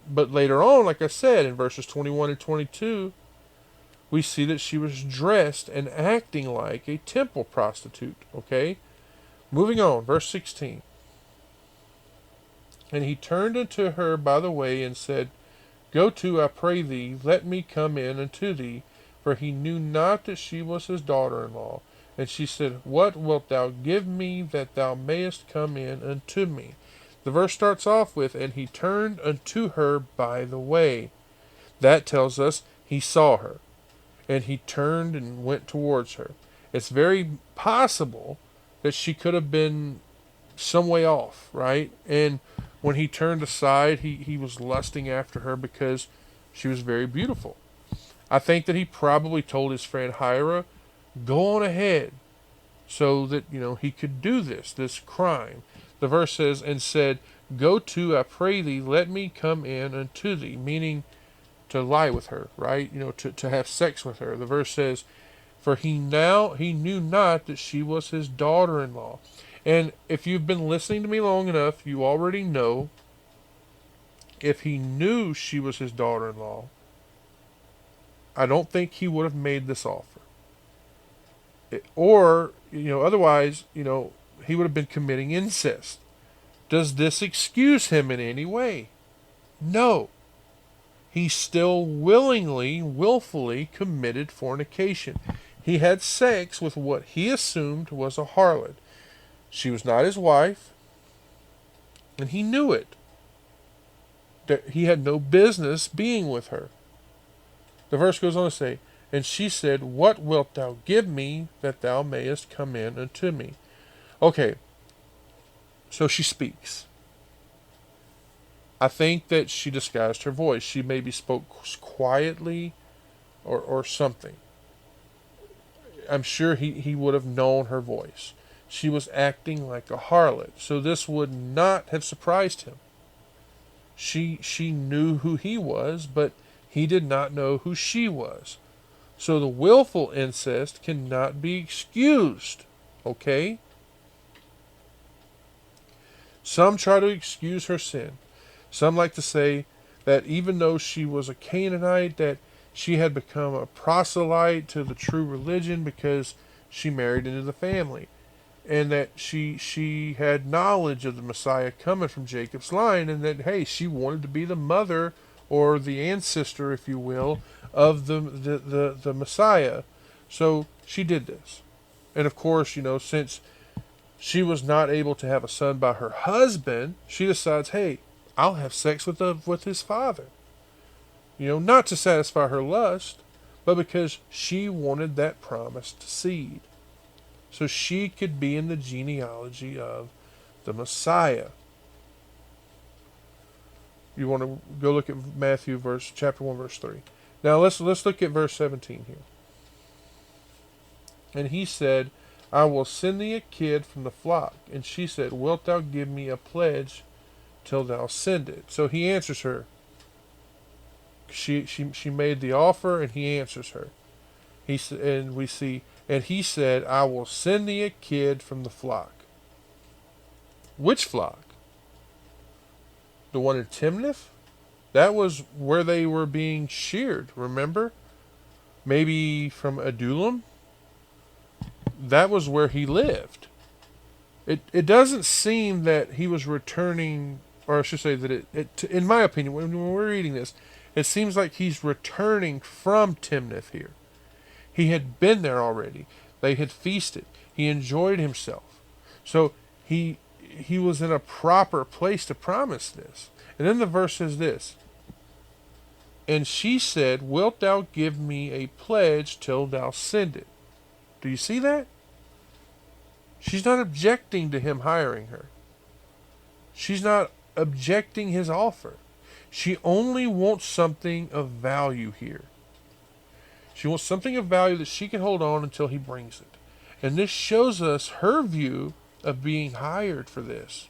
But later on, like I said, in verses 21 and 22, we see that she was dressed and acting like a temple prostitute. Okay? Moving on, verse 16. And he turned unto her by the way and said, Go to, I pray thee, let me come in unto thee. For he knew not that she was his daughter-in-law. And she said, What wilt thou give me that thou mayest come in unto me? The verse starts off with, and he turned unto her by the way. That tells us he saw her. And he turned and went towards her. It's very possible that she could have been some way off, right? And when he turned aside, he was lusting after her because she was very beautiful. I think that he probably told his friend Hira, go on ahead, so that, he could do this crime. The verse says, and said, Go to, I pray thee, let me come in unto thee, meaning to lie with her, right? To have sex with her. The verse says, For he knew not that she was his daughter-in-law. And if you've been listening to me long enough, you already know if he knew she was his daughter-in-law, I don't think he would have made this offer. Or, otherwise, he would have been committing incest. Does this excuse him in any way? No. He still willfully committed fornication. He had sex with what he assumed was a harlot. She was not his wife, and he knew it. That he had no business being with her. The verse goes on to say, and she said, what wilt thou give me that thou mayest come in unto me? Okay, so she speaks. I think that she disguised her voice. She maybe spoke quietly or something. I'm sure he would have known her voice. She was acting like a harlot, so this would not have surprised him. She knew who he was, but he did not know who she was. So the willful incest cannot be excused. Okay? Some try to excuse her sin. Some like to say that even though she was a Canaanite, that she had become a proselyte to the true religion because she married into the family. And that she had knowledge of the Messiah coming from Jacob's line, and that, hey, she wanted to be the mother or the ancestor, if you will, of the Messiah. So she did this. And of course, since she was not able to have a son by her husband, she decides, hey, I'll have sex with his father. Not to satisfy her lust, but because she wanted that promised seed. So she could be in the genealogy of the Messiah. You want to go look at Matthew chapter 1, verse 3. Now let's look at verse 17 here. And he said, I will send thee a kid from the flock. And she said, wilt thou give me a pledge till thou send it? So he answers her. She made the offer, and he answers her. And he said, I will send thee a kid from the flock. Which flock? The one in Timnath? That was where they were being sheared, remember? Maybe from Adullam? That was where he lived. It doesn't seem that he was returning, or I should say that in my opinion, when we're reading this, it seems like he's returning from Timnath here. He had been there already. They had feasted. He enjoyed himself. So he was in a proper place to promise this. And then the verse says this. And she said, wilt thou give me a pledge till thou send it? Do you see that? She's not objecting to him hiring her. She's not objecting his offer. She only wants something of value here. She wants something of value that she can hold on until he brings it. And this shows us her view of being hired for this.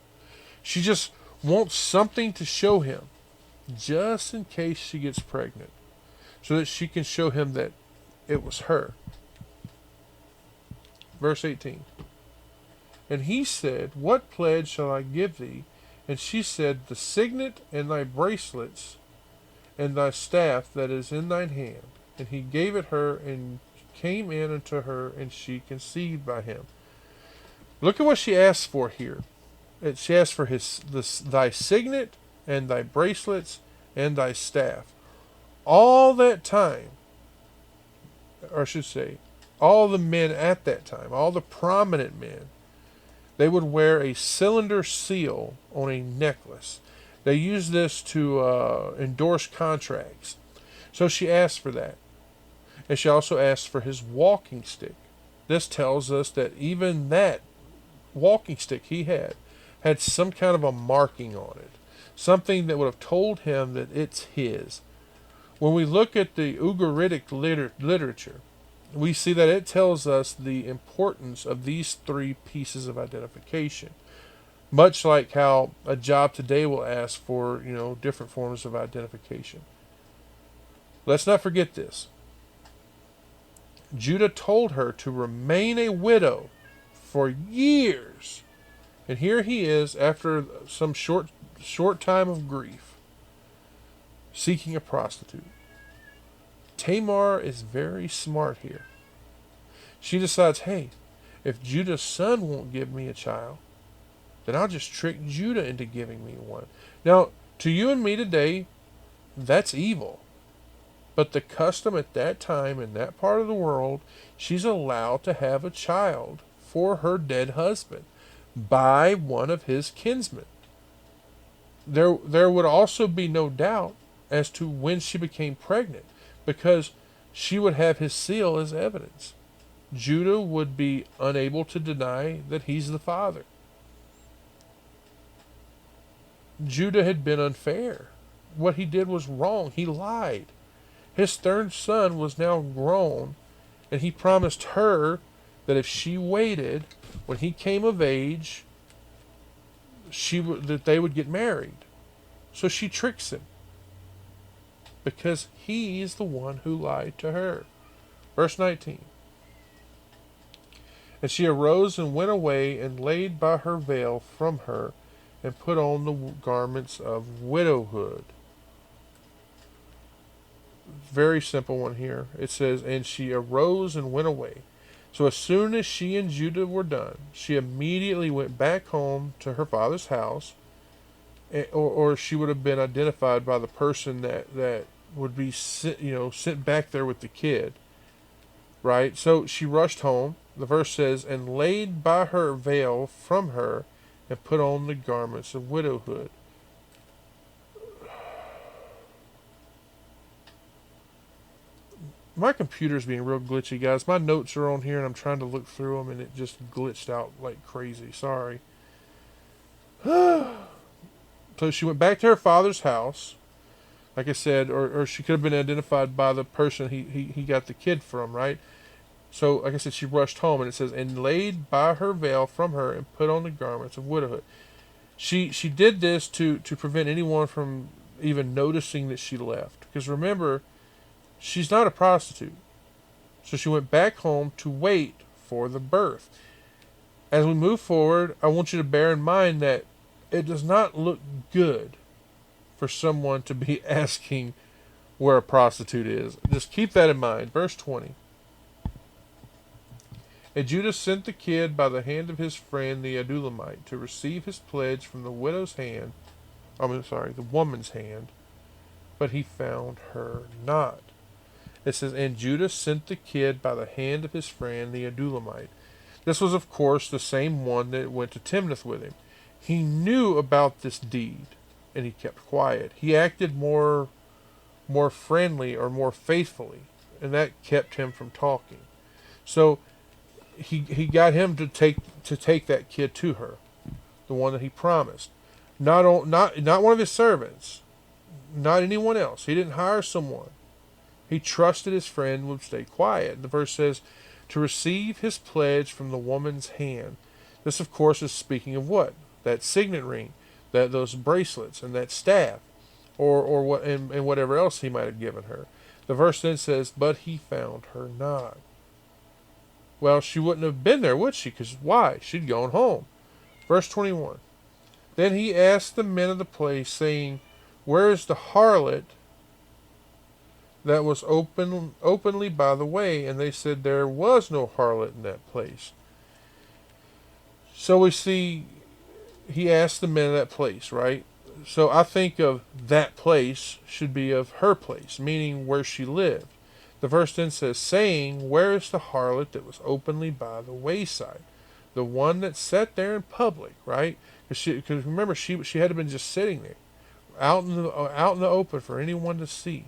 She just wants something to show him, just in case she gets pregnant, so that she can show him that it was her. Verse 18. And he said, what pledge shall I give thee? And she said, the signet and thy bracelets and thy staff that is in thine hand. And he gave it her, and came in unto her, and she conceived by him. Look at what she asked for here. She asked for thy signet and thy bracelets and thy staff. All that time, or I should say, all the men at that time, all the prominent men, they would wear a cylinder seal on a necklace. They used this to endorse contracts. So she asked for that. And she also asked for his walking stick. This tells us that even that walking stick he had some kind of a marking on it. Something that would have told him that it's his. When we look at the Ugaritic literature, we see that it tells us the importance of these three pieces of identification. Much like how a job today will ask for, different forms of identification. Let's not forget this. Judah told her to remain a widow for years And here he is, after some short time of grief, seeking a prostitute. Tamar is very smart here. She decides, hey, if Judah's son won't give me a child, then I'll just trick Judah into giving me one. Now, to you and me today, that's evil. But the custom at that time in that part of the world, she's allowed to have a child for her dead husband by one of his kinsmen. There would also be no doubt as to when she became pregnant, because she would have his seal as evidence. Judah would be unable to deny that he's the father. Judah had been unfair. What he did was wrong. He lied. His third son was now grown, and he promised her that if she waited, when he came of age, that they would get married. So she tricks him, because he's the one who lied to her. Verse 19. And she arose and went away and laid by her veil from her and put on the garments of widowhood. Very simple one here. It says, and she arose and went away. So as soon as she and Judah were done, she immediately went back home to her father's house, or she would have been identified by the person that would be sent back there with the kid. Right? So she rushed home. The verse says, and laid by her veil from her and put on the garments of widowhood. My computer's being real glitchy, guys. My notes are on here, and I'm trying to look through them, and it just glitched out like crazy. Sorry. So she went back to her father's house, like I said, or she could have been identified by the person he got the kid from, right? So, like I said, she rushed home, and it says, and laid by her veil from her and put on the garments of widowhood. She did this to prevent anyone from even noticing that she left. Because remember, she's not a prostitute. So she went back home to wait for the birth. As we move forward, I want you to bear in mind that it does not look good for someone to be asking where a prostitute is. Just keep that in mind. Verse 20. And Judah sent the kid by the hand of his friend the Adulamite to receive his pledge from the woman's hand, but he found her not. It says, and Judah sent the kid by the hand of his friend the Adulamite. This was, of course, the same one that went to Timnath with him. He knew about this deed, and he kept quiet. He acted more friendly or more faithfully, and that kept him from talking. So he got him to take that kid to her, the one that he promised. Not one of his servants, not anyone else. He didn't hire someone. He trusted his friend would stay quiet. The verse says, to receive his pledge from the woman's hand. This, of course, is speaking of what? That signet ring, those bracelets, and that staff, or what, and whatever else he might have given her. The verse then says, but he found her not. Well, she wouldn't have been there, would she? Because why? She'd gone home. Verse 21. Then he asked the men of the place, saying, where is the harlot that was openly by the way? And they said, there was no harlot in that place. So we see he asked the men of that place, right? So I think of that place should be of her place, meaning where she lived. The verse then says, saying, where is the harlot that was openly by the wayside? The one that sat there in public, right? Because remember, she had to have been just sitting there, out in the open for anyone to see.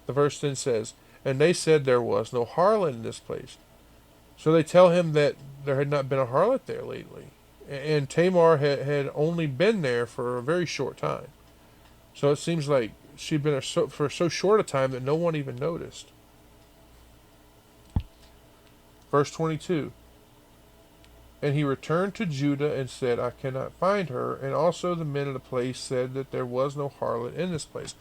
The verse then says, and they said there was no harlot in this place. So they tell him that there had not been a harlot there lately. And Tamar had only been there for a very short time. So it seems like she'd been there for so short a time that no one even noticed. Verse 22. And he returned to Judah and said, I cannot find her. And also the men of the place said that there was no harlot in this place.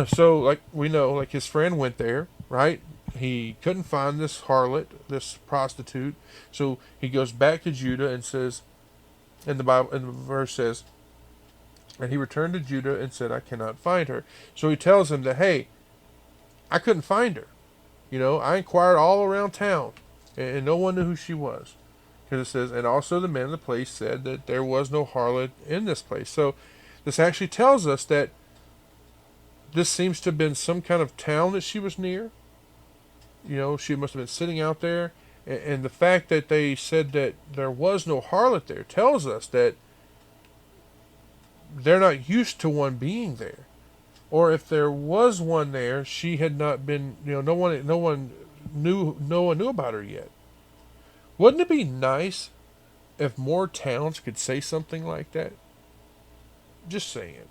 So, like we know, like his friend went there, right? He couldn't find this harlot, this prostitute. So he goes back to Judah and says, And the Bible, and the verse says, and he returned to Judah and said, I cannot find her. So he tells him that, hey, I couldn't find her. I inquired all around town, and no one knew who she was. Because it says, and also the men of the place said that there was no harlot in this place. So this actually tells us that this seems to have been some kind of town that she was near. She must have been sitting out there. And the fact that they said that there was no harlot there tells us that they're not used to one being there. Or if there was one there, she had not been, no one knew about her yet. Wouldn't it be nice if more towns could say something like that? Just saying.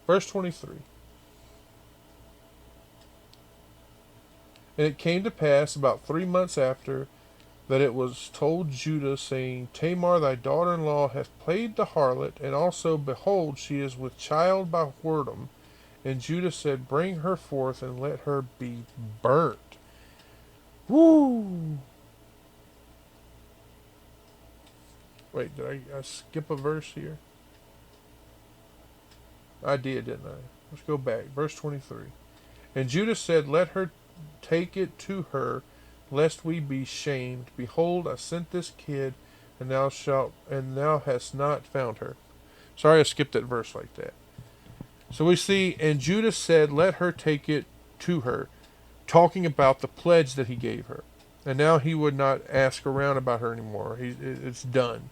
Verse 23. And it came to pass about 3 months after that it was told Judah, saying, Tamar thy daughter-in-law hath played the harlot, and also, behold, she is with child by whoredom. And Judah said, Bring her forth, and let her be burnt. Woo! Wait, did I skip a verse here? I did, didn't I? Let's go back. Verse 23. And Judah said, Let her take it to her, lest we be shamed. Behold, I sent this kid, and thou hast not found her. Sorry I skipped that verse like that. So we see, and Judah said, Let her take it to her, talking about the pledge that he gave her. And now he would not ask around about her anymore. It's done.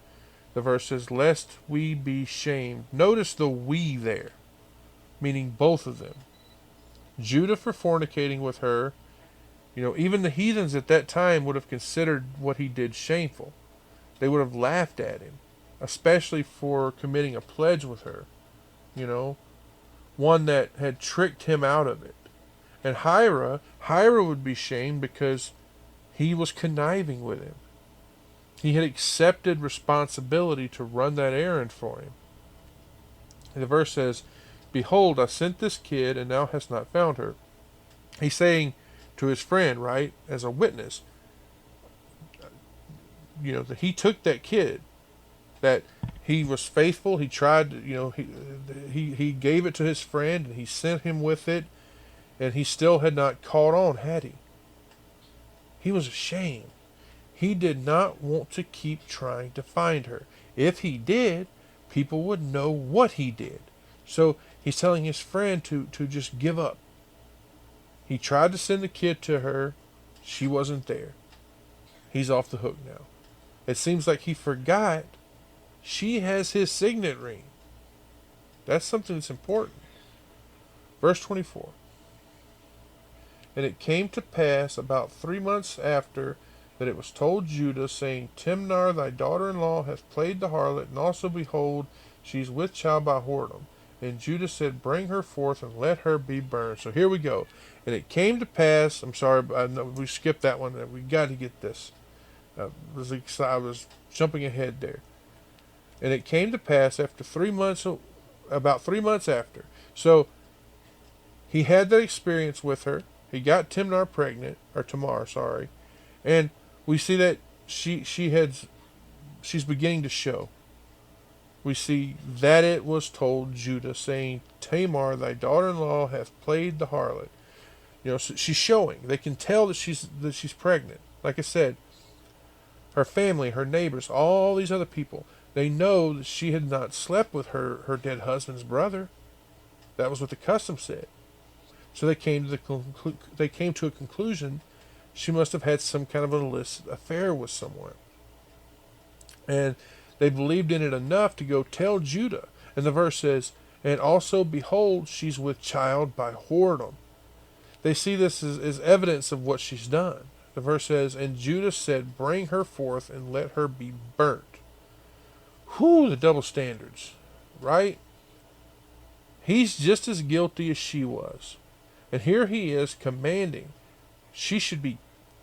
The verse says, Lest we be shamed. Notice the we there, meaning both of them. Judah for fornicating with her. Even the heathens at that time would have considered what he did shameful. They would have laughed at him, especially for committing a pledge with her. One that had tricked him out of it. And Hira would be shamed because he was conniving with him. He had accepted responsibility to run that errand for him. And the verse says, Behold, I sent this kid, and thou hast not found her. He's saying to his friend, right, as a witness, that he took that kid, that he was faithful. He tried, he gave it to his friend, and he sent him with it, and he still had not caught on, had he? He was ashamed. He did not want to keep trying to find her. If he did, people would know what he did. So he's telling his friend to just give up. He tried to send the kid to her. She wasn't there. He's off the hook now. It seems like he forgot she has his signet ring. That's something that's important. Verse 24. And it came to pass about 3 months after that it was told Judah, saying, Timnar thy daughter-in-law hath played the harlot, and also, behold, she is with child by whoredom. And Judah said, Bring her forth, and let her be burned. So here we go. And it came to pass, I'm sorry, we skipped that one. We got to get this. I was jumping ahead there. And it came to pass after 3 months, about 3 months after. So he had that experience with her. He got Tamar pregnant, and we see that she's beginning to show. We see that it was told Judah, saying, Tamar, thy daughter-in-law, hath played the harlot. So she's showing. They can tell that she's pregnant. Like I said, her family, her neighbors, all these other people, they know that she had not slept with her dead husband's brother. That was what the custom said. So they came to a conclusion. She must have had some kind of an illicit affair with someone. And they believed in it enough to go tell Judah. And the verse says, And also, behold, she's with child by whoredom. They see this as evidence of what she's done. The verse says, And Judah said, Bring her forth, and let her be burnt. Whew, the double standards, right? He's just as guilty as she was. And here he is commanding she should be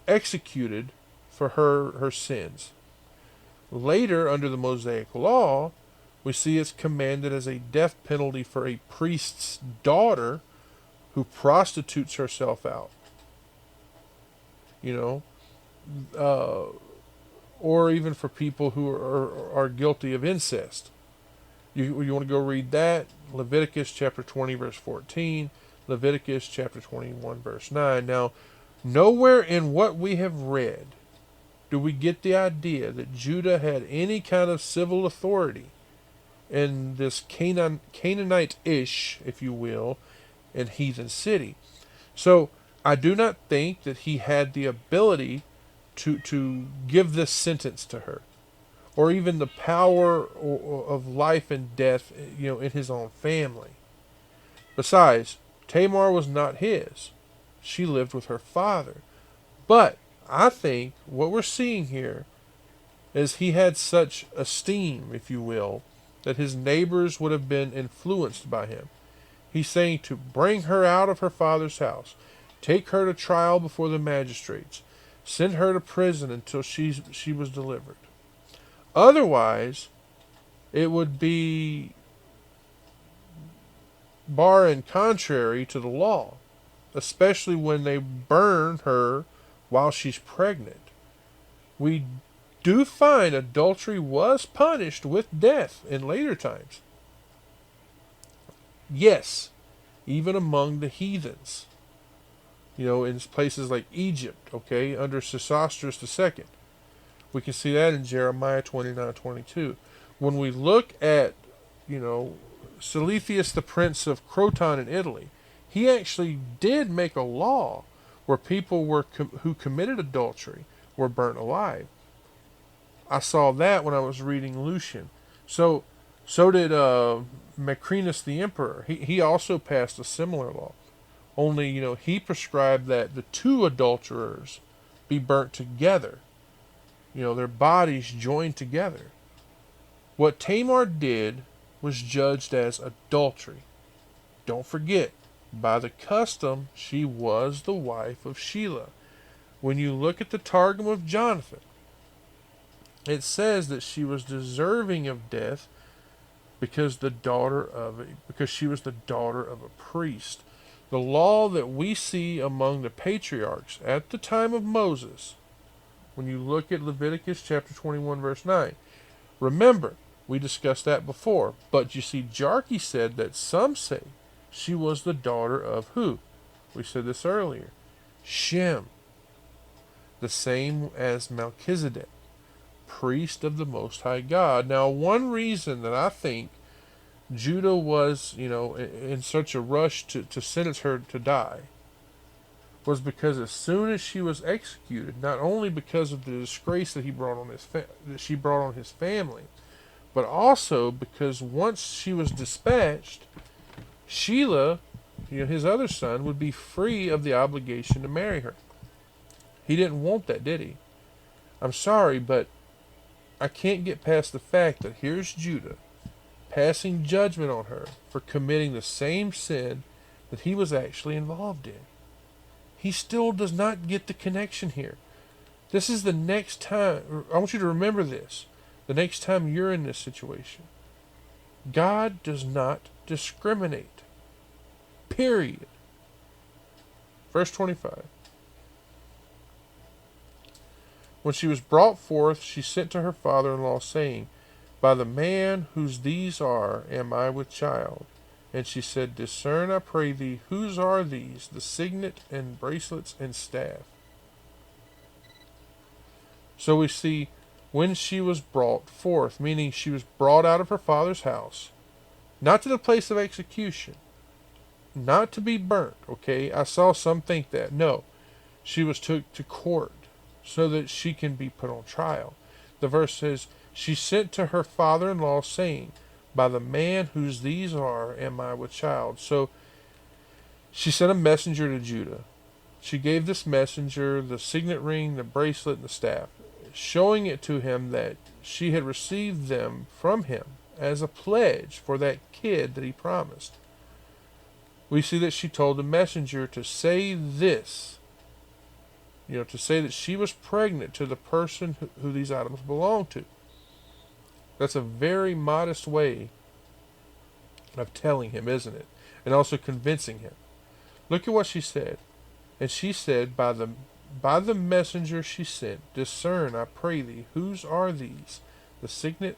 executed for her sins. Later, under the Mosaic law, we see it's commanded as a death penalty for a priest's daughter who prostitutes herself out. or even for people who are guilty of incest. You want to go read that? Leviticus chapter 20, verse 14. Leviticus chapter 21, verse 9. Now, nowhere in what we have read do we get the idea that Judah had any kind of civil authority in this Canaanite-ish, if you will, and heathen city. So I do not think that he had the ability to give this sentence to her, or even the power of life and death, in his own family. Besides, Tamar was not his. She lived with her father. But I think what we're seeing here is he had such esteem, if you will, that his neighbors would have been influenced by him. He's saying to bring her out of her father's house, take her to trial before the magistrates, send her to prison until she was delivered. Otherwise, it would be bar and contrary to the law, especially when they burn her while she's pregnant. We do find adultery was punished with death in later times. Yes, even among the heathens. In places like Egypt, under Sesostris II. We can see that in Jeremiah 29:22. When we look at, Silitheus, the prince of Croton in Italy, he actually did make a law where people who committed adultery were burnt alive. I saw that when I was reading Lucian. So did Macrinus the emperor. He also passed a similar law. Only, he prescribed that the two adulterers be burnt together. Their bodies joined together. What Tamar did was judged as adultery. Don't forget, by the custom, she was the wife of Shelah. When you look at the Targum of Jonathan, it says that she was deserving of death because she was the daughter of a priest. The law that we see among the patriarchs at the time of Moses, when you look at Leviticus chapter 21, verse 9, remember, we discussed that before, but you see, Jarkey said that some say she was the daughter of who? We said this earlier. Shem, the same as Melchizedek, priest of the Most High God. Now, one reason that I think Judah was, in such a rush to sentence her to die was because as soon as she was executed, not only because of the disgrace that she brought on his family, but also because once she was dispatched, Shelah, his other son, would be free of the obligation to marry her. He didn't want that, did he? I'm sorry, but I can't get past the fact that here's Judah passing judgment on her for committing the same sin that he was actually involved in. He still does not get the connection here. This is the next time. I want you to remember this. The next time you're in this situation, God does not discriminate. Period. Verse 25. When she was brought forth, she sent to her father-in-law, saying, by the man whose these are, am I with child. And she said, discern, I pray thee, whose are these, the signet and bracelets and staff. So we see, when she was brought forth, meaning she was brought out of her father's house, not to the place of execution, not to be burnt, I saw some think that. No, she was took to court so that she can be put on trial. The verse says, she sent to her father-in-law, saying, by the man whose these are, am I with child. So she sent a messenger to Judah. She gave this messenger the signet ring, the bracelet, and the staff, showing it to him that she had received them from him as a pledge for that kid that he promised. We see that she told the messenger to say this, to say that she was pregnant to the person who these items belonged to. That's a very modest way of telling him, isn't it? And also convincing him. Look at what she said. And she said, by the by the messenger she sent, discern, I pray thee, whose are these? The signet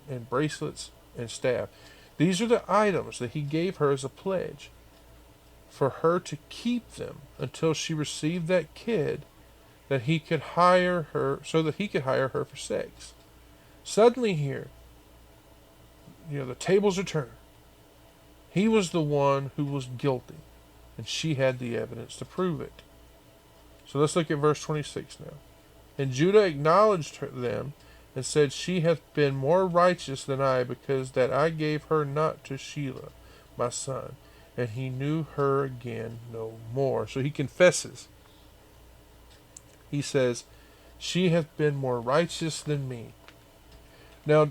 and bracelets and staff. These are the items that he gave her as a pledge for her to keep them until she received that kid, that he could hire her, so that he could hire her for sex. Suddenly here, the tables are turned. He was the one who was guilty, and she had the evidence to prove it. So let's look at verse 26 now. And Judah acknowledged them and said, she hath been more righteous than I, because that I gave her not to Shelah, my son. And he knew her again no more. So he confesses. He says, she hath been more righteous than me. Now,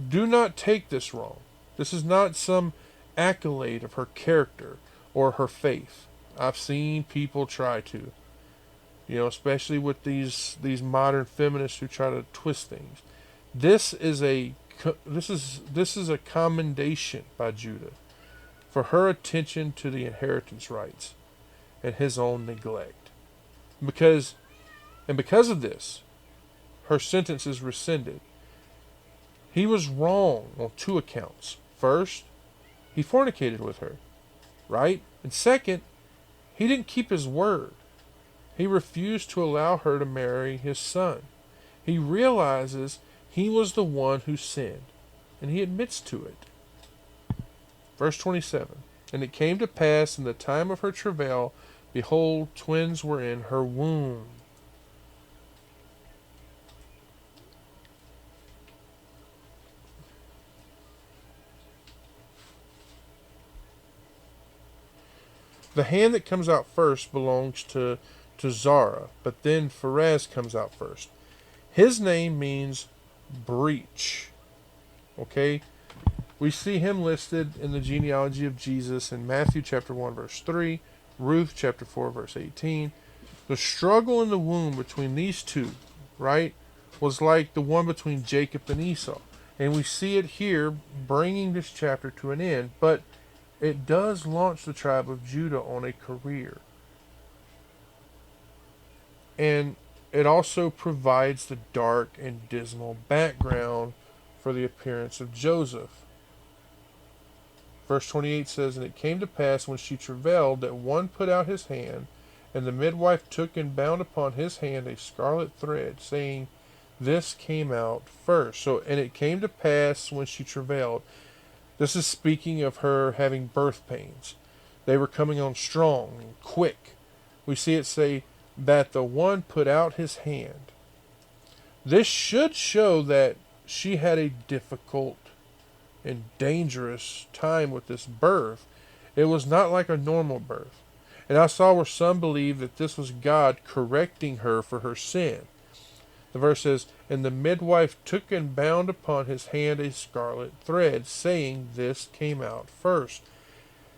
do not take this wrong. This is not some accolade of her character or her faith. I've seen people try to. Especially with these modern feminists who try to twist things. This is a commendation by Judah for her attention to the inheritance rights and his own neglect. Because of this, her sentence is rescinded. He was wrong on two accounts. First, he fornicated with her, right? And second, he didn't keep his word. He refused to allow her to marry his son. He realizes he was the one who sinned, and he admits to it. Verse 27, and it came to pass in the time of her travail, behold, twins were in her womb. The hand that comes out first belongs to Zara, but then Pharez comes out first. His name means breach. Okay? We see him listed in the genealogy of Jesus in Matthew chapter 1 verse 3, Ruth chapter 4 verse 18. The struggle in the womb between these two, right, was like the one between Jacob and Esau. And we see it here bringing this chapter to an end, but it does launch the tribe of Judah on a career. And it also provides the dark and dismal background for the appearance of Joseph. Verse 28 says, and it came to pass when she travailed that one put out his hand, and the midwife took and bound upon his hand a scarlet thread, saying, this came out first. So, and it came to pass when she travailed. This is speaking of her having birth pains. They were coming on strong and quick. We see it say that the one put out his hand. This should show that she had a difficult and dangerous time with this birth. It was not like a normal birth. And I saw where some believe that this was God correcting her for her sin. The verse says, and the midwife took and bound upon his hand a scarlet thread, saying, this came out first.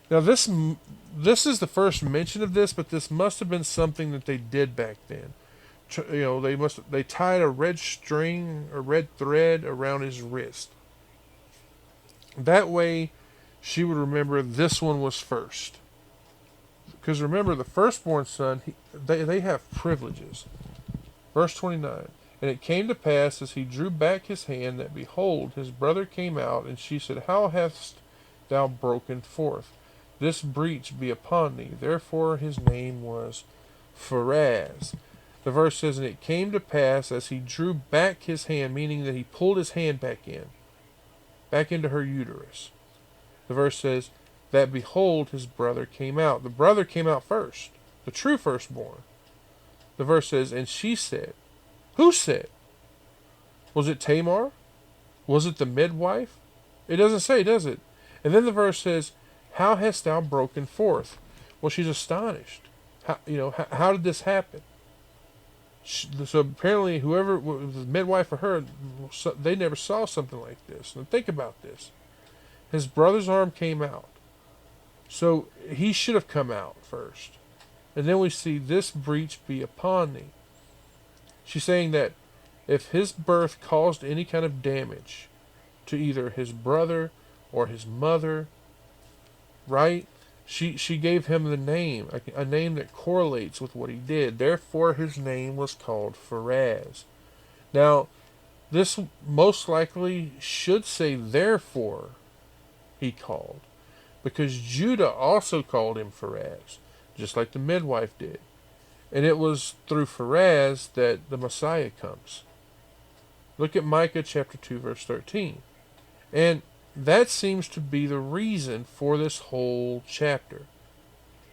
Now this is the first mention of this, but this must have been something that they did back then. They tied a red string, a red thread around his wrist. That way she would remember this one was first. Because remember, the firstborn son, they have privileges. Verse 29, and it came to pass as he drew back his hand that behold, his brother came out, and she said, how hast thou broken forth? This breach be upon thee. Therefore his name was Pharez. The verse says, and it came to pass as he drew back his hand, meaning that he pulled his hand back into her uterus. The verse says, that behold, his brother came out. The brother came out first, the true firstborn. The verse says, and she said, who said? Was it Tamar? Was it the midwife? It doesn't say, does it? And then the verse says, how hast thou broken forth? Well, she's astonished. How did this happen? So apparently whoever was the midwife for her, they never saw something like this. Now think about this. His brother's arm came out. So he should have come out first. And then we see this breach be upon thee. She's saying that if his birth caused any kind of damage to either his brother or his mother, right, She gave him the name, a name that correlates with what he did. Therefore, his name was called Pharez. Now, this most likely should say therefore he called, because Judah also called him Pharez, just like the midwife did. And it was through Pharez that the Messiah comes. Look at Micah chapter 2, verse 13. And that seems to be the reason for this whole chapter.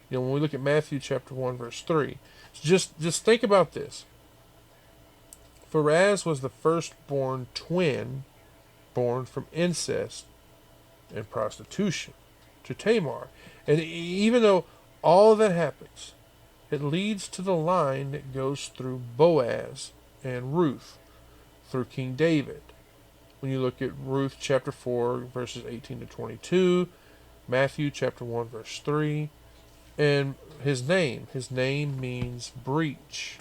You know, when we look at Matthew chapter 1, verse 3, just think about this. Pharez was the firstborn twin born from incest and prostitution to Tamar. And even though all of that happens, it leads to the line that goes through Boaz and Ruth, through King David. When you look at Ruth chapter 4, verses 18 to 22, Matthew chapter 1, verse 3, and his name means breach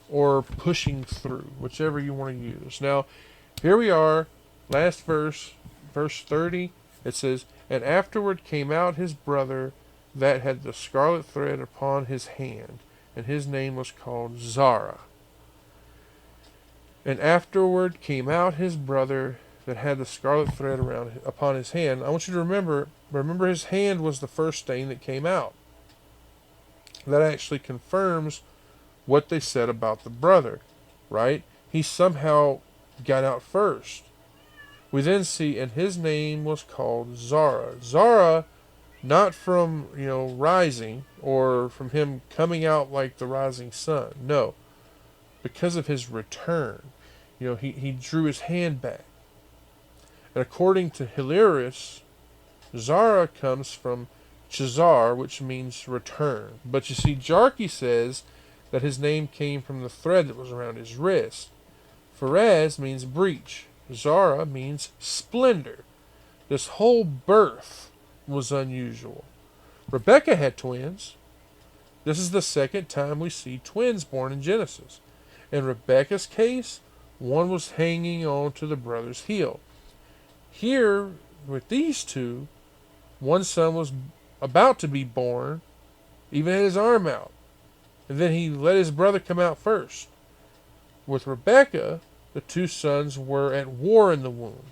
or pushing through, whichever you want to use. Now, here we are, last verse, verse 30, it says, "And afterward came out his brother that had the scarlet thread upon his hand, and his name was called Zara. And afterward came out his brother that had the scarlet thread upon his hand." I want you to remember his hand was the first thing that came out. That actually confirms what they said about the brother, right? He somehow got out first. We then see, and his name was called Zara. Zara, not from, rising, or from him coming out like the rising sun. No. Because of his return. He drew his hand back. And according to Hilarius, Zara comes from Chazar, which means return. But you see, Jarkey says that his name came from the thread that was around his wrist. Pharez means breach. Zara means splendor. This whole birth was unusual. Rebecca had twins. This is the second time we see twins born in Genesis. In Rebecca's case, one was hanging on to the brother's heel. Here, with these two, one son was about to be born, even had his arm out. And then he let his brother come out first. With Rebecca, the two sons were at war in the womb.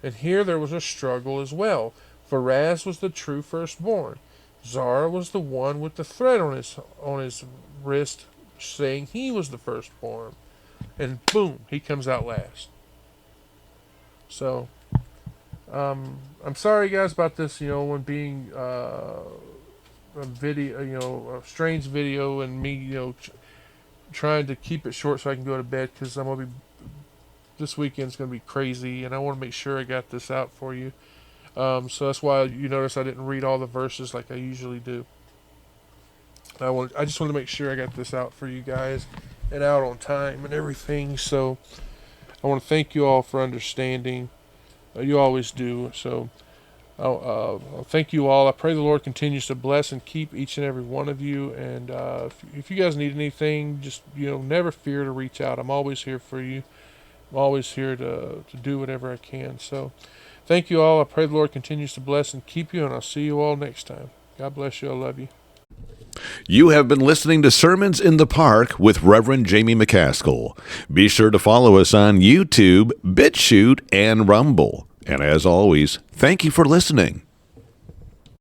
And here there was a struggle as well. Pharez was the true firstborn. Zara was the one with the thread on his wrist, saying he was the firstborn. And boom, he comes out last. So, I'm sorry guys about this, when being a video, a strange video, and me, trying to keep it short so I can go to bed, because this weekend's going to be crazy, and I want to make sure I got this out for you. So that's why you notice I didn't read all the verses like I usually do. I just want to make sure I got this out for you guys and out on time and everything. So I want to thank you all for understanding. You always do. So I'll thank you all. I pray the Lord continues to bless and keep each and every one of you. And if you guys need anything, just never fear to reach out. I'm always here for you. I'm always here to do whatever I can. So thank you all. I pray the Lord continues to bless and keep you, and I'll see you all next time. God bless you. I love you.
You have been listening to Sermons in the Park with Reverend Jamie McCaskill. Be sure to follow us on YouTube, BitChute, and Rumble. And as always, thank you for listening.